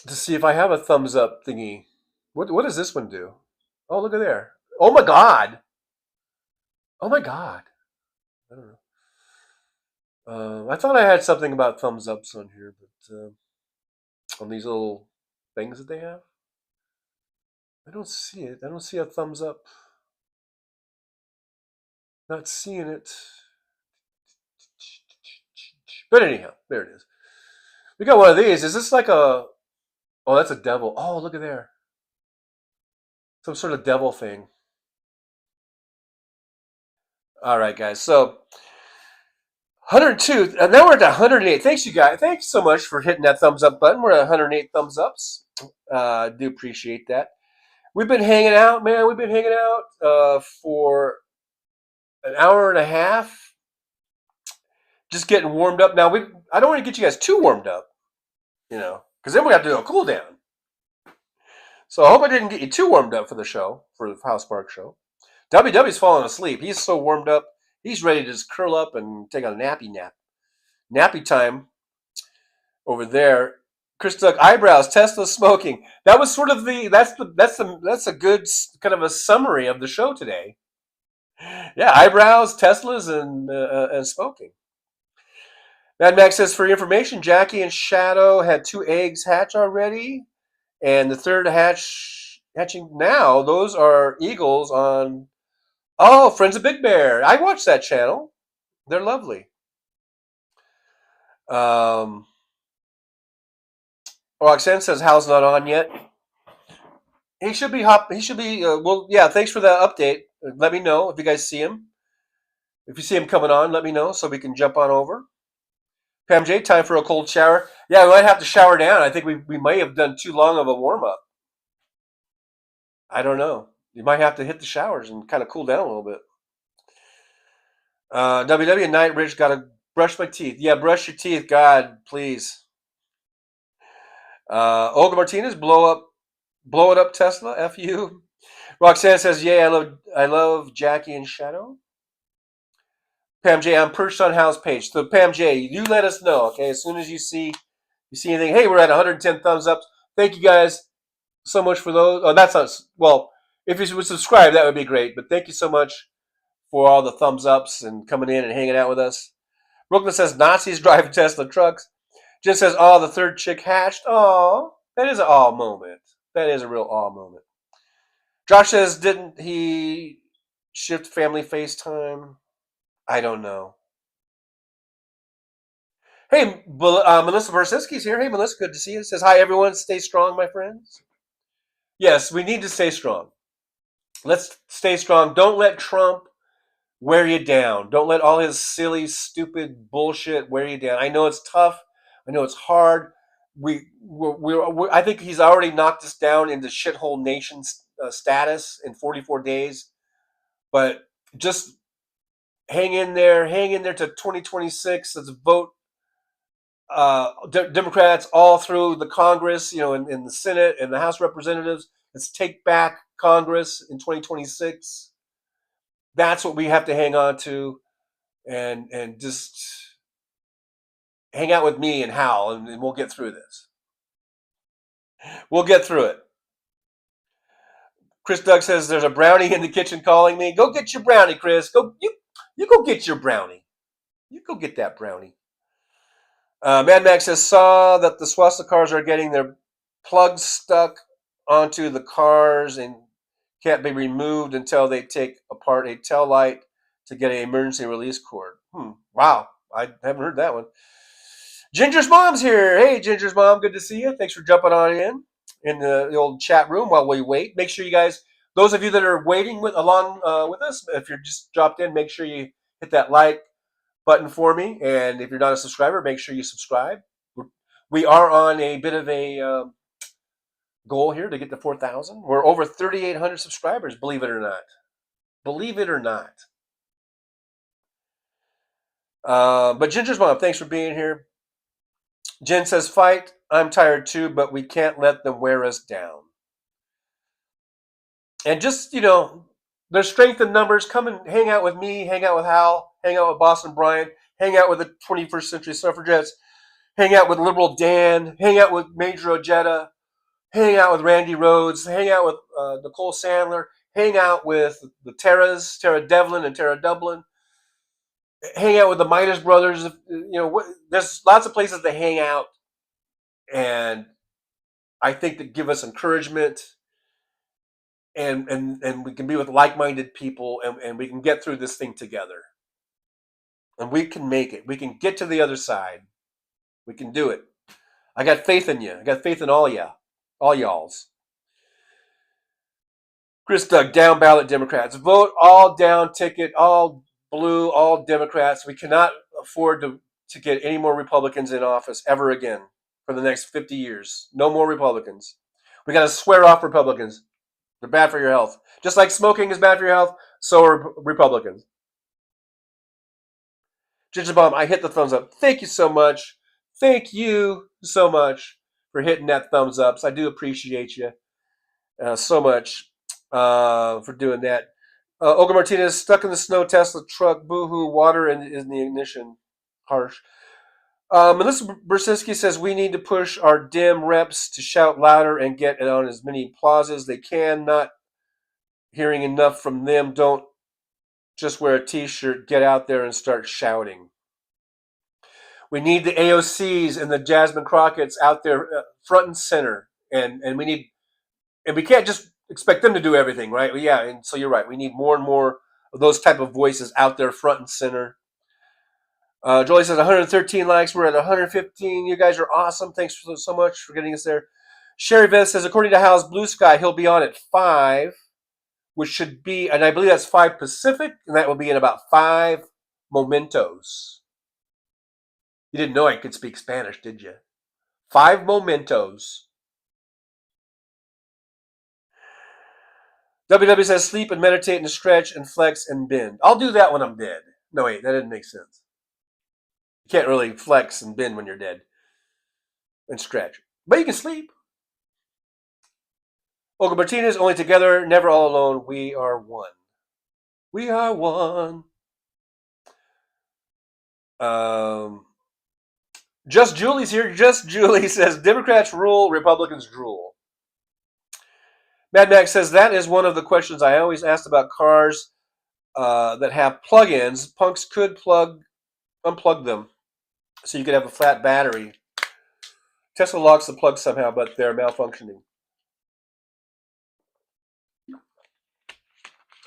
see if I have a thumbs up thingy. What does this one do? Oh, look at there. Oh my god. Oh my god. I don't know. I thought I had something about thumbs ups on here, but on these little things that they have, I don't see it. I don't see a thumbs up. Not seeing it. But anyhow, there it is. We got one of these. Is this like a... Oh, that's a devil. Oh, look at there. Some sort of devil thing. All right, guys. So 102. And now we're at 108. Thanks, you guys. Thanks so much for hitting that thumbs up button. We're at 108 thumbs ups. I do appreciate that. We've been hanging out, man. We've been hanging out for an hour and a half. Just getting warmed up. Now, I don't want to get you guys too warmed up, because then we have to do a cool down. So I hope I didn't get you too warmed up for the show, for the Hal Sparks show. WW's falling asleep. He's so warmed up. He's ready to just curl up and take a nappy nap. Nappy time over there. Chris Duck, eyebrows, Tesla smoking. That was sort of that's a good kind of a summary of the show today. Yeah, eyebrows, Teslas, and smoking. Mad Max says, for your information, Jackie and Shadow had 2 eggs hatch already, and the third hatching now. Those are eagles on... Oh, Friends of Big Bear. I watch that channel. They're lovely. Roxanne says Hal's not on yet. He should be well, yeah, thanks for the update. Let me know if you guys see him. If you see him coming on, let me know so we can jump on over. Pam J, time for a cold shower. Yeah, we might have to shower down. I think we may have done too long of a warm-up. I don't know. You might have to hit the showers and kind of cool down a little bit. WW Night Rich, gotta brush my teeth. Yeah, brush your teeth, God, please. Olga Martinez, blow it up, Tesla. F you. Roxanne says, "Yeah, I love Jackie and Shadow." Pam J, I'm perched on Hal's page. So Pam J, you let us know, okay? As soon as you see anything. Hey, we're at 110 thumbs up. Thank you guys so much for those. Oh, that's not... Well, if you would subscribe, that would be great. But thank you so much for all the thumbs ups and coming in and hanging out with us. Brooklyn says, Nazis driving Tesla trucks. Jen says, oh, the third chick hatched. Oh, that is an awe moment. That is a real awe moment. Josh says, didn't he shift family FaceTime? I don't know. Hey, Melissa Barsiski's here. Hey, Melissa, good to see you. Says, hi, everyone. Stay strong, my friends. Yes, we need to stay strong. Let's stay strong. Don't let Trump wear you down. Don't let all his silly, stupid bullshit wear you down. I know it's tough. I know it's hard. I think he's already knocked us down into shithole nation status in 44 days. But just hang in there to 2026. Let's vote Democrats all through the Congress, in the Senate and the House of Representatives. Let's take back Congress in 2026. That's what we have to hang on to, and just hang out with me and Hal, and we'll get through this. We'll get through it. Chris Doug says there's a brownie in the kitchen calling me. Go get your brownie, Chris. You go get your brownie. You go get that brownie. Mad Max says, saw that the swastika cars are getting their plugs stuck onto the cars and can't be removed until they take apart a tail light to get an emergency release cord. Wow, I haven't heard that one. Ginger's mom's here. Hey, Ginger's mom, good to see you. Thanks for jumping on in the old chat room while we wait. Make sure you guys, those of you that are waiting along with us, if you're just dropped in, make sure you hit that like button for me. And if you're not a subscriber, make sure you subscribe. We are on a bit of a goal here to get to 4,000. We're over 3,800 subscribers, believe it or not. Believe it or not. But Ginger's mom, thanks for being here. Jen says, fight. I'm tired too, but we can't let them wear us down. And just, there's strength in numbers. Come and hang out with me, hang out with Hal, hang out with Boston Brian, hang out with the 21st Century Suffragettes, hang out with Liberal Dan, hang out with Major Ojeda, hang out with Randy Rhodes, hang out with Nicole Sandler, hang out with the Terras, Tara Devlin and Tara Dublin, hang out with the Midas brothers. There's lots of places to hang out, and I think that give us encouragement, and we can be with like-minded people, and we can get through this thing together, and we can make it. We can get to the other side. We can do it. I got faith in you. I got faith in all y'alls. Chris Doug, down ballot Democrats. Vote all down ticket, all blue, all Democrats. We cannot afford to get any more Republicans in office ever again for the next 50 years. No more Republicans. We got to swear off Republicans. They're bad for your health. Just like smoking is bad for your health, so are Republicans. Ginger Bomb, I hit the thumbs up. Thank you so much. Thank you so much for hitting that thumbs up. So I do appreciate you so much for doing that. Olga Martinez, stuck in the snow Tesla truck, boohoo, water in the ignition. Harsh. Melissa Brzezinski says we need to push our Dem reps to shout louder and get it on as many plazas they can. Not hearing enough from them. Don't just wear a t-shirt. Get out there and start shouting. We need the AOCs and the Jasmine Crockett's out there front and center. And we can't just expect them to do everything, right? Well, yeah, and so you're right. We need more and more of those type of voices out there front and center. Jolie says 113 likes. We're at 115. You guys are awesome. Thanks so much for getting us there. Sherry Vance says, according to Hal's Blue Sky, he'll be on at 5, which should be, and I believe that's 5 Pacific, and that will be in about 5 momentos. You didn't know I could speak Spanish, did you? 5 momentos. WW says, sleep and meditate and stretch and flex and bend. I'll do that when I'm dead. No, wait, that didn't make sense. You can't really flex and bend when you're dead and stretch. But you can sleep. Olga Martinez, only together, never all alone. We are one. We are one. Just Julie's here. Just Julie says, Democrats rule, Republicans drool. Mad Max says, that is one of the questions I always asked about cars that have plug-ins. Punks could unplug them so you could have a flat battery. Tesla locks the plug somehow, but they're malfunctioning.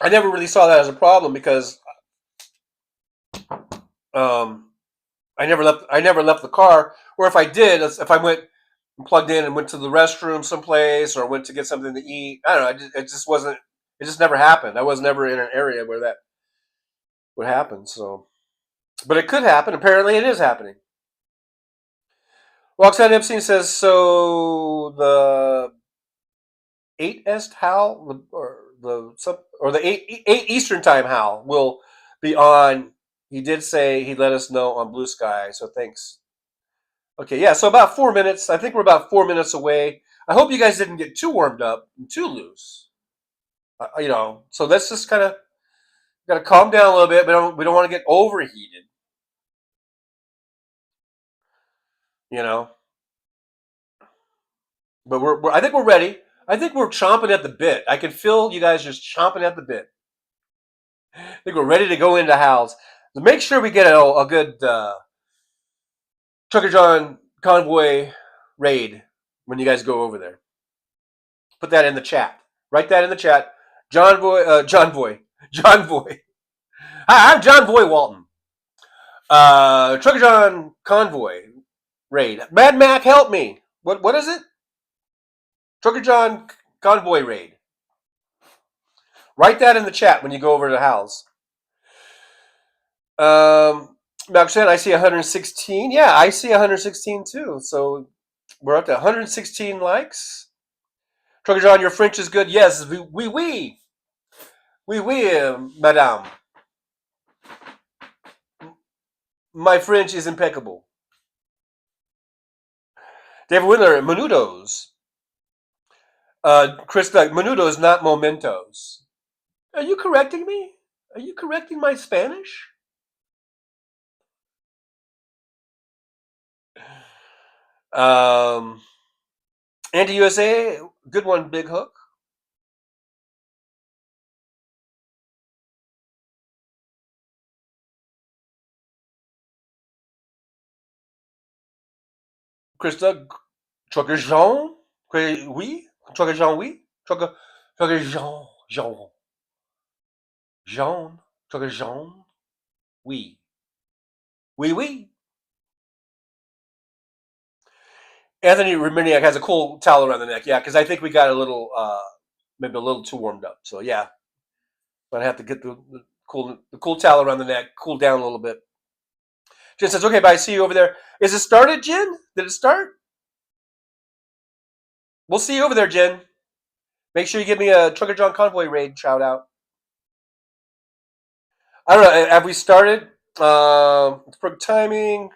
I never really saw that as a problem because I never left the car. Or if I did, if I went and plugged in and went to the restroom someplace or went to get something to eat, I don't know. It just never happened. I was never in an area where that would happen. So, but it could happen. Apparently, it is happening. Roxanne Epstein says, so the 8 Est Hal or the 8 Eastern time Hal will be on. He did say he'd let us know on Blue Sky, so thanks. Okay, yeah, so about 4 minutes. I think we're about 4 minutes away. I hope you guys didn't get too warmed up and too loose. So let's just kind of got to calm down a little bit, but we don't want to get overheated. But I think we're ready. I think we're chomping at the bit. I can feel you guys just chomping at the bit. I think we're ready to go into Hal's. So make sure we get a good Trucker John convoy raid when you guys go over there. Put that in the chat. Write that in the chat. John Voy. Hi, I'm John Voy Walton. Trucker John convoy raid. Mad Mac, help me. What is it? Trucker John convoy raid. Write that in the chat when you go over to Hal's. Maxine, I see 116. Yeah, I see 116 too. So we're up to 116 likes. Trucker John, your French is good. Yes, oui, madame. My French is impeccable. David Windler, menudos. Chris Doug, menudos, not momentos. Are you correcting me? Are you correcting my Spanish? Anti USA, good one, Big Hook. Chris Doug, Trucker Jean, oui, Trucker Jean, oui, Trucker Jean, Trucker Jean, oui, oui. Anthony Reminiak has a cool towel around the neck. Yeah, because I think we got a little, maybe a little too warmed up. So yeah, might have to get the cool towel around the neck, cool down a little bit. Jen says, "Okay, bye. See you over there." Is it started, Jen? Did it start? We'll see you over there, Jen. Make sure you give me a Trucker John Convoy raid shout out. I don't know. Have we started? Perfect timing.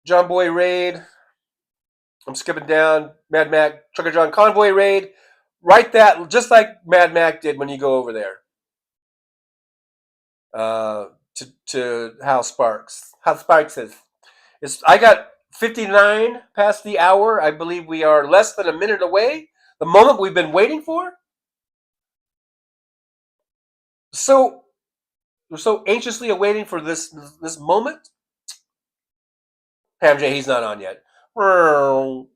John Boy raid. I'm skipping down. Mad Mac, Trucker John Convoy raid. Write that just like Mad Mac did when you go over there. To Hal Sparks. Hal Sparks says, I got 59 past the hour. I believe we are less than a minute away. The moment we've been waiting for. So we're so anxiously awaiting for this moment. Pam J, he's not on yet. Well,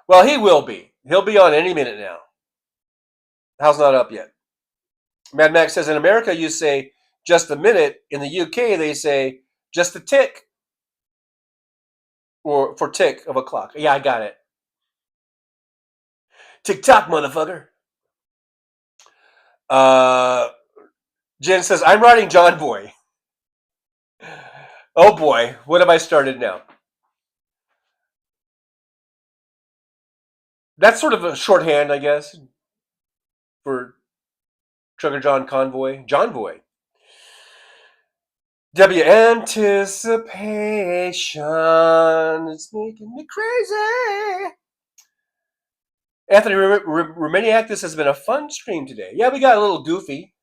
he will be. He'll be on any minute now. Hal's not up yet. Mad Max says, in America, you say just a minute. In the UK, they say just a tick. Or for tick of a clock. Yeah, I got it. Tick tock, motherfucker. Jen says, I'm writing John Boy. Oh boy, what have I started now? That's sort of a shorthand, I guess, for Trucker John Convoy. John Boy. W anticipation. It's making me crazy. Anthony Romaniac, this has been a fun stream today. Yeah, we got a little goofy.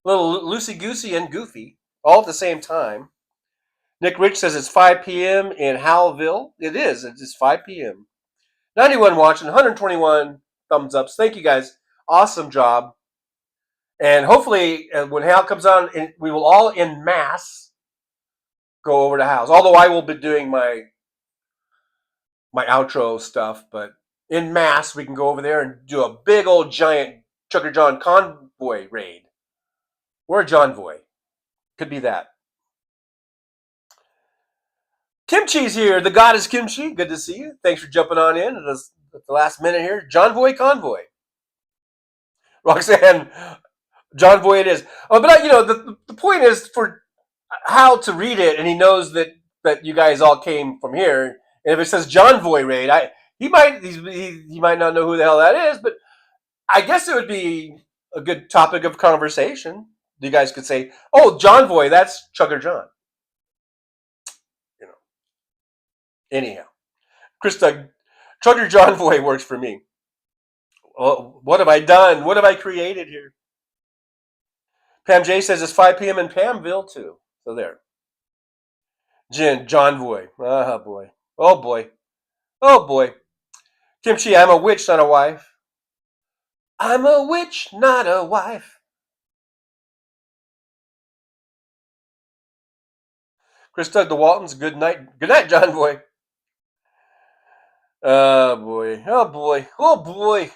A little loosey-goosey and goofy. All at the same time. Nick Rich says it's 5 p.m. in Howellville. It is. It's 5 p.m. 91 watching, 121 thumbs ups. Thank you guys. Awesome job. And hopefully, when Hal comes on, we will all en masse go over to Hal's. Although I will be doing my outro stuff, but en masse, we can go over there and do a big old giant Trucker John convoy raid. Or a John Voy. Could be that. Kimchi's here. The goddess Kimchi. Good to see you. Thanks for jumping on in at the last minute here. John Voy convoy. Roxanne, John Voy it is. Oh, but the point is for Hal to read it, and he knows that you guys all came from here. And if it says John Voy raid, he might not know who the hell that is, but I guess it would be a good topic of conversation. You guys could say, "Oh, John Voy, that's Trucker John." Anyhow, Chris Doug, Trucker John Voy works for me. Well, what have I done? What have I created here? Pam J says it's 5 p.m. in Pamville too. So there. John Voy. Oh boy. Oh boy. Oh boy. Kimchi, I'm a witch, not a wife. I'm a witch, not a wife. Chris Doug the Waltons, good night. Good night, John Boy. Oh boy. Oh boy. Oh boy.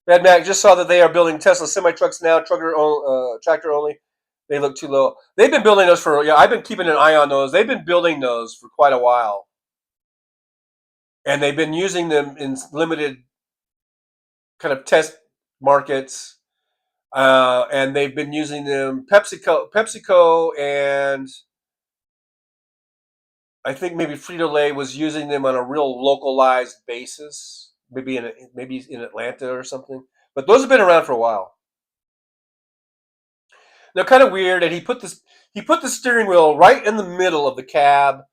Mad Mac just saw that they are building Tesla semi trucks now, tractor only. They look too low. They've been building those for, yeah, I've been keeping an eye on those. They've been building those for quite a while. And they've been using them in limited kind of test markets. And they've been using them, PepsiCo and I think maybe Frito-Lay was using them on a real localized basis, maybe in Atlanta or something. But those have been around for a while. They're kind of weird, and he put the steering wheel right in the middle of the cab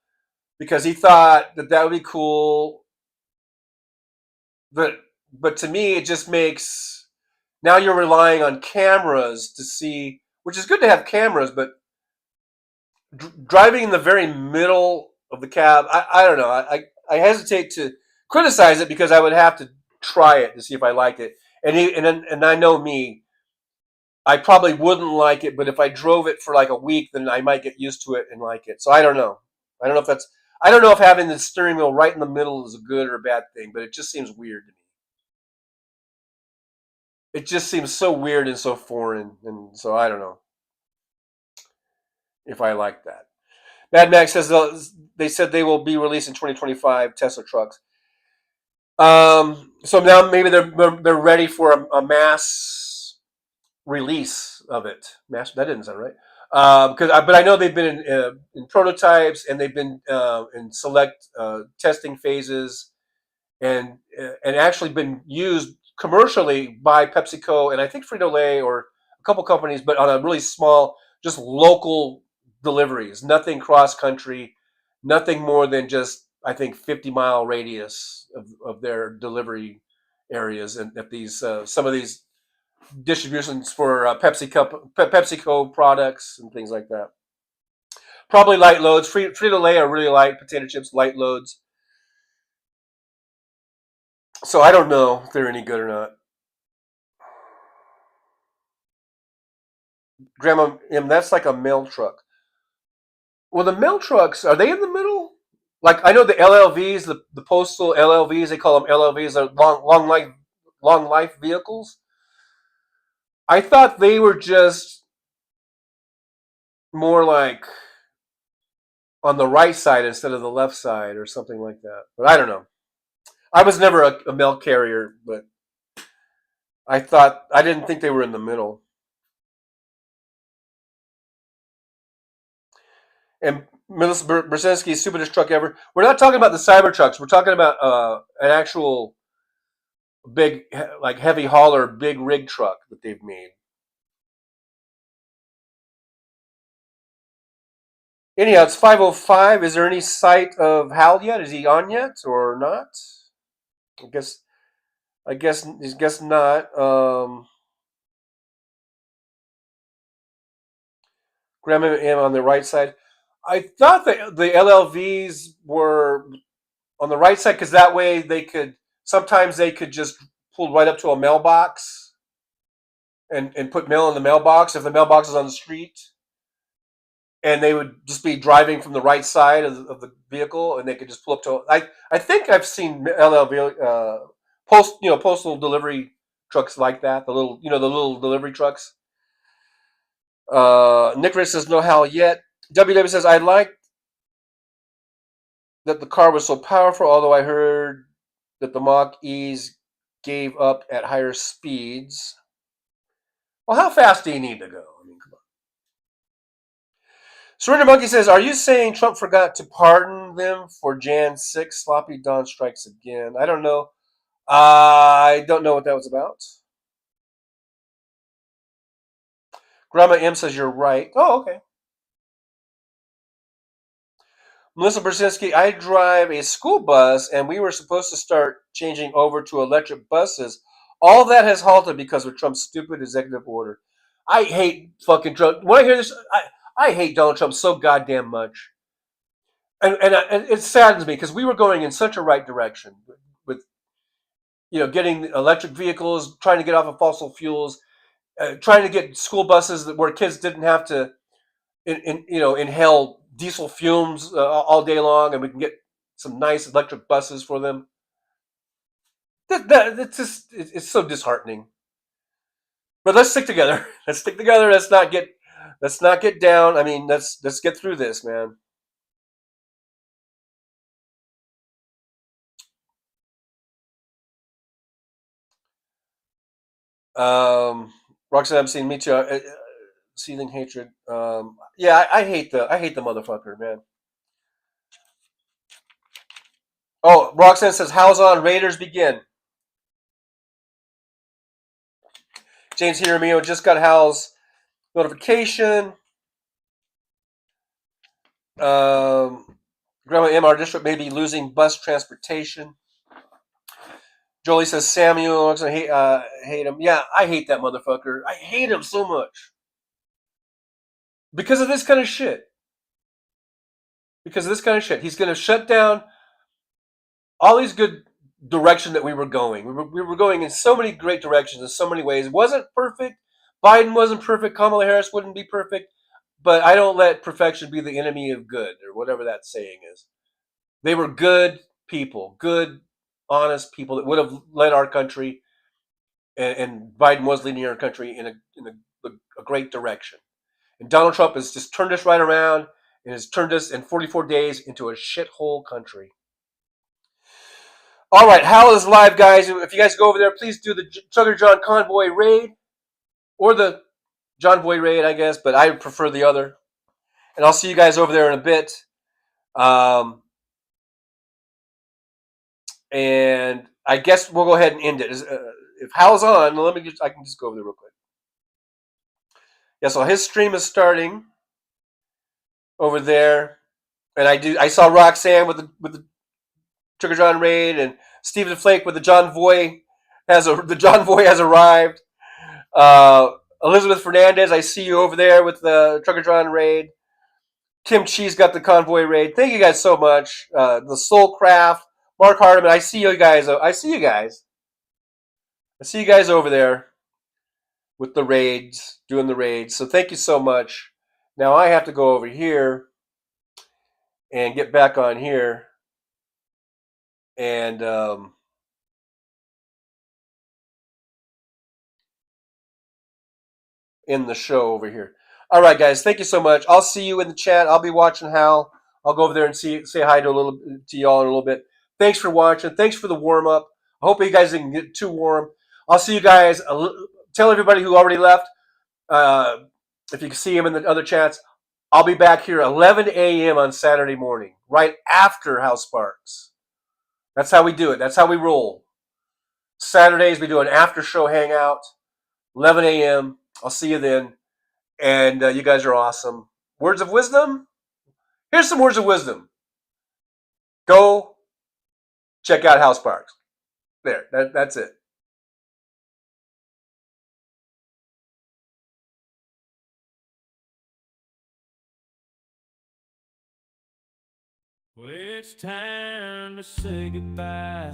because he thought that would be cool. But to me, it just makes, now you're relying on cameras to see, which is good to have cameras, but driving in the very middle of the cab, I don't know. I hesitate to criticize it because I would have to try it to see if I liked it. And I know me, I probably wouldn't like it, but if I drove it for like a week, then I might get used to it and like it. So I don't know. I don't know if having the steering wheel right in the middle is a good or a bad thing, but it just seems weird to me. It just seems so weird and so foreign, and so I don't know if I like that. Mad Max says they said they will be released in 2025 Tesla trucks. So now maybe they're ready for a mass release of it. That didn't sound right. But I know they've been in prototypes and they've been in select testing phases and actually been used commercially by PepsiCo and I think Frito-Lay or a couple companies, but on a really small, just local deliveries, nothing cross country, nothing more than just, I think, 50-mile radius of their delivery areas and at these some of these distributions for PepsiCo products and things like that. Probably light loads. Frito-Lay are really light. Potato chips, light loads. So I don't know if they're any good or not. Grandma M, that's like a mail truck. Well, the mail trucks, are they in the middle? Like I know the LLVs, the postal LLVs, they call them LLVs, are long life vehicles. I thought they were just more like on the right side instead of the left side or something like that. But I don't know. I was never a mail carrier, but I didn't think they were in the middle. And Melissa Brzezinski's stupidest truck ever. We're not talking about the cyber trucks. We're talking about an actual big, like heavy hauler, big rig truck that they've made. Anyhow, it's 5:05. Is there any sight of Hal yet? Is he on yet or not? I guess not. Grandma M on the right side. I thought that the LLVs were on the right side because that way sometimes they could just pull right up to a mailbox and put mail in the mailbox if the mailbox is on the street. And they would just be driving from the right side of the vehicle, and they could just pull up to. I think I've seen LLV postal delivery trucks like that. The little delivery trucks. Nick Rich says no Hal yet. WW says I liked that the car was so powerful, although I heard that the Mach E's gave up at higher speeds. Well, how fast do you need to go? I mean, come on. Surrender Monkey says, are you saying Trump forgot to pardon them for Jan 6? Sloppy Don strikes again. I don't know. I don't know what that was about. Grandma M says you're right. Oh, okay. Melissa Brzezinski, I drive a school bus, and we were supposed to start changing over to electric buses. All that has halted because of Trump's stupid executive order. I hate fucking Trump. When I hear this, I hate Donald Trump so goddamn much. And it saddens me because we were going in such a right direction with getting electric vehicles, trying to get off of fossil fuels. trying to get school buses where kids didn't have to inhale diesel fumes all day long, and we can get some nice electric buses for them. It's so disheartening. But let's stick together. Let's stick together. Let's not get down. I mean, let's get through this, man. Roxanne, I'm seeing me too. Seething hatred. Yeah, I hate the motherfucker, man. Oh, Roxanne says, "How's on? Raiders begin." James Hiramio just got Hal's notification. Grandma M, our district may be losing bus transportation. Jolie says, Samuel, I hate him. Yeah, I hate that motherfucker. I hate him so much. Because of this kind of shit. He's going to shut down all these good direction that we were going. We were going in so many great directions in so many ways. It wasn't perfect. Biden wasn't perfect. Kamala Harris wouldn't be perfect. But I don't let perfection be the enemy of good, or whatever that saying is. They were good people, good, honest people that would have led our country, and Biden was leading our country in a great direction. And Donald Trump has just turned us right around and has turned us in 44 days into a shithole country. All right, Hal is live, guys. If you guys go over there, please do the Chugger John Convoy raid, or the John Boy raid, I guess, but I prefer the other. And I'll see you guys over there in a bit. And I guess we'll go ahead and end it. If Hal's on, I can just go over there real quick. Yeah, so his stream is starting over there, and I saw Roxanne with the Trigger John raid, and Stephen Flake with the John Voy has arrived. Elizabeth Fernandez, I see you over there with the Trigger John raid. Kim Cheese got the Convoy raid. Thank you guys so much. The Soulcraft, Mark Hardiman, I see you guys. I see you guys over there with the raids, doing the raids. So thank you so much. Now I have to go over here and get back on here and end the show over here. All right, guys. Thank you so much. I'll see you in the chat. I'll be watching Hal. I'll go over there and say hi to y'all in a little bit. Thanks for watching. Thanks for the warm up. I hope you guys didn't get too warm. I'll see you guys. Tell everybody who already left, if you can see him in the other chats, I'll be back here 11 a.m. on Saturday morning, right after Hal Sparks. That's how we do it. That's how we roll. Saturdays, we do an after show hangout, 11 a.m. I'll see you then. And you guys are awesome. Words of wisdom? Here's some words of wisdom. Go check out Hal Sparks. There, that's it. Well, it's time to say goodbye.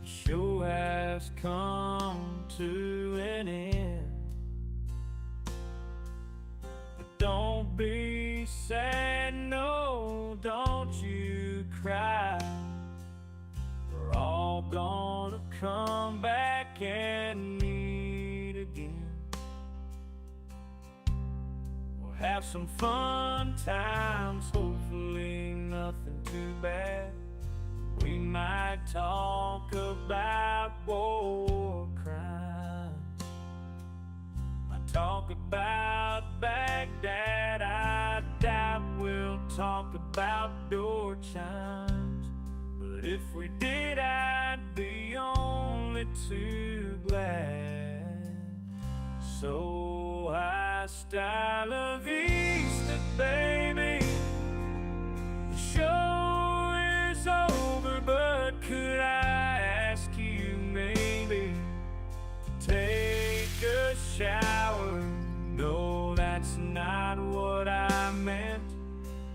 The show has come to an end. But don't be sad, no, don't you cry. We're all gonna come back and meet again. We'll have some fun times, hopefully nothing too bad. We might talk about war crimes, might talk about Baghdad. I doubt we'll talk about door chimes, but if we did, I'd be only too glad. So hasta la vista, baby. The show is over, but could I ask you maybe to take a shower? No, that's not what I meant,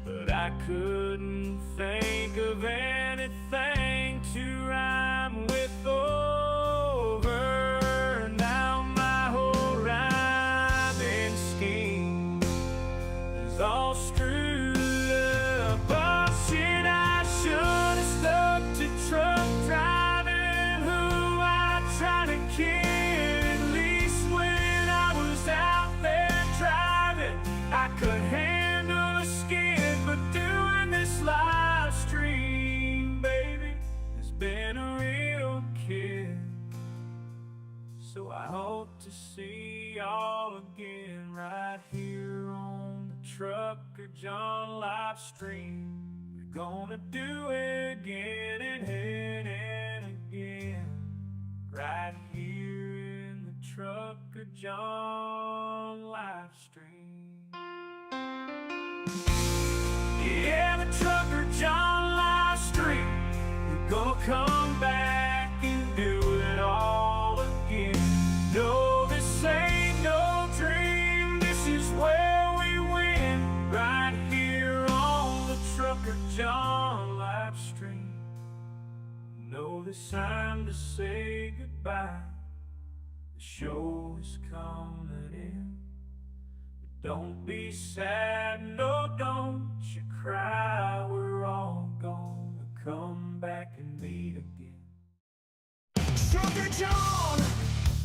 but I couldn't think of anything to rhyme with over. Now trucker John live stream. We're gonna do it again and again, right here in the trucker John live stream. Yeah, the trucker John live stream. We're gonna come back and do it all again. No, this ain't no dream. This is where we win, right here on the trucker John live stream. No, it's time to say goodbye. The show is coming in. Don't be sad, no, don't you cry. We're all gonna come back and meet again. Trucker John,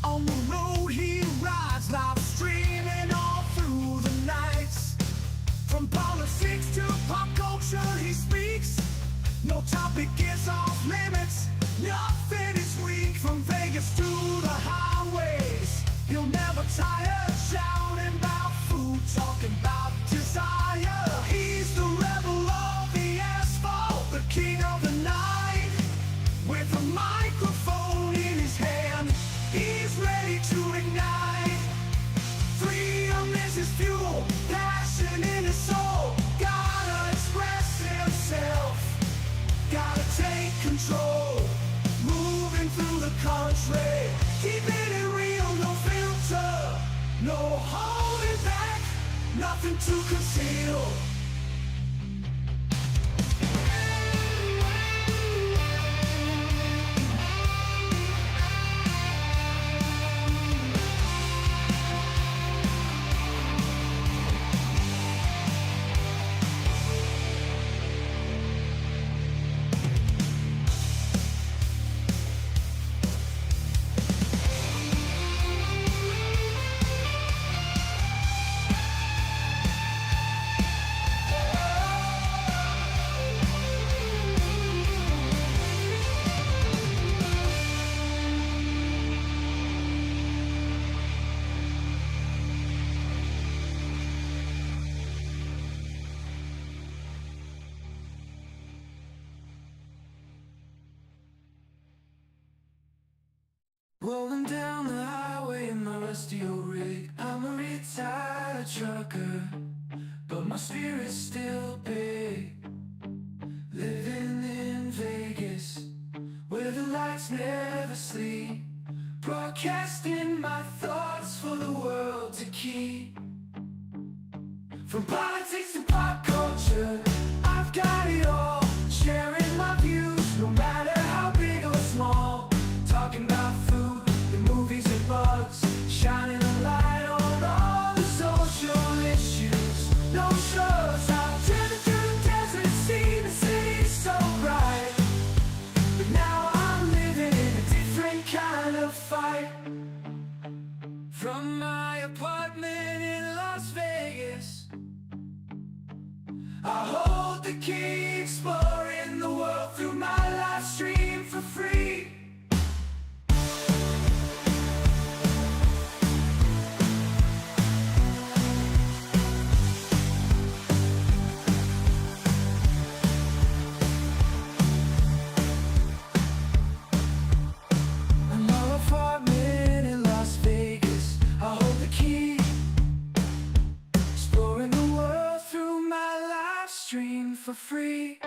on the road he rides, live streaming all through the nights. From politics to pop culture he speaks. No topic is off limits, nothing is weak. From Vegas to the highways, he'll never tire, shouting about food, talking about desire. He's the rebel of the asphalt, the king of the night. With a microphone in his hand, he's ready to ignite. Freedom is his fuel, passion in his soul. Gotta express himself, gotta take control. Moving through the country, keeping it real, no filter, no holding back, nothing to conceal. Rolling down the highway in my rusty old rig. I'm a retired trucker, but my spirit's still big. Living in Vegas, where the lights never sleep. Broadcasting my thoughts for the world to keep. From politics to pop culture, I've got it all. Sharing my views, no matter how big or small. Talking about food, the movies and bugs, shining a light on all the social issues. No shows, I've driven through the desert, seen the city so bright. But now I'm living in a different kind of fight. From my apartment in Las Vegas, I hold the key, exploring the world through my live stream for free. For free.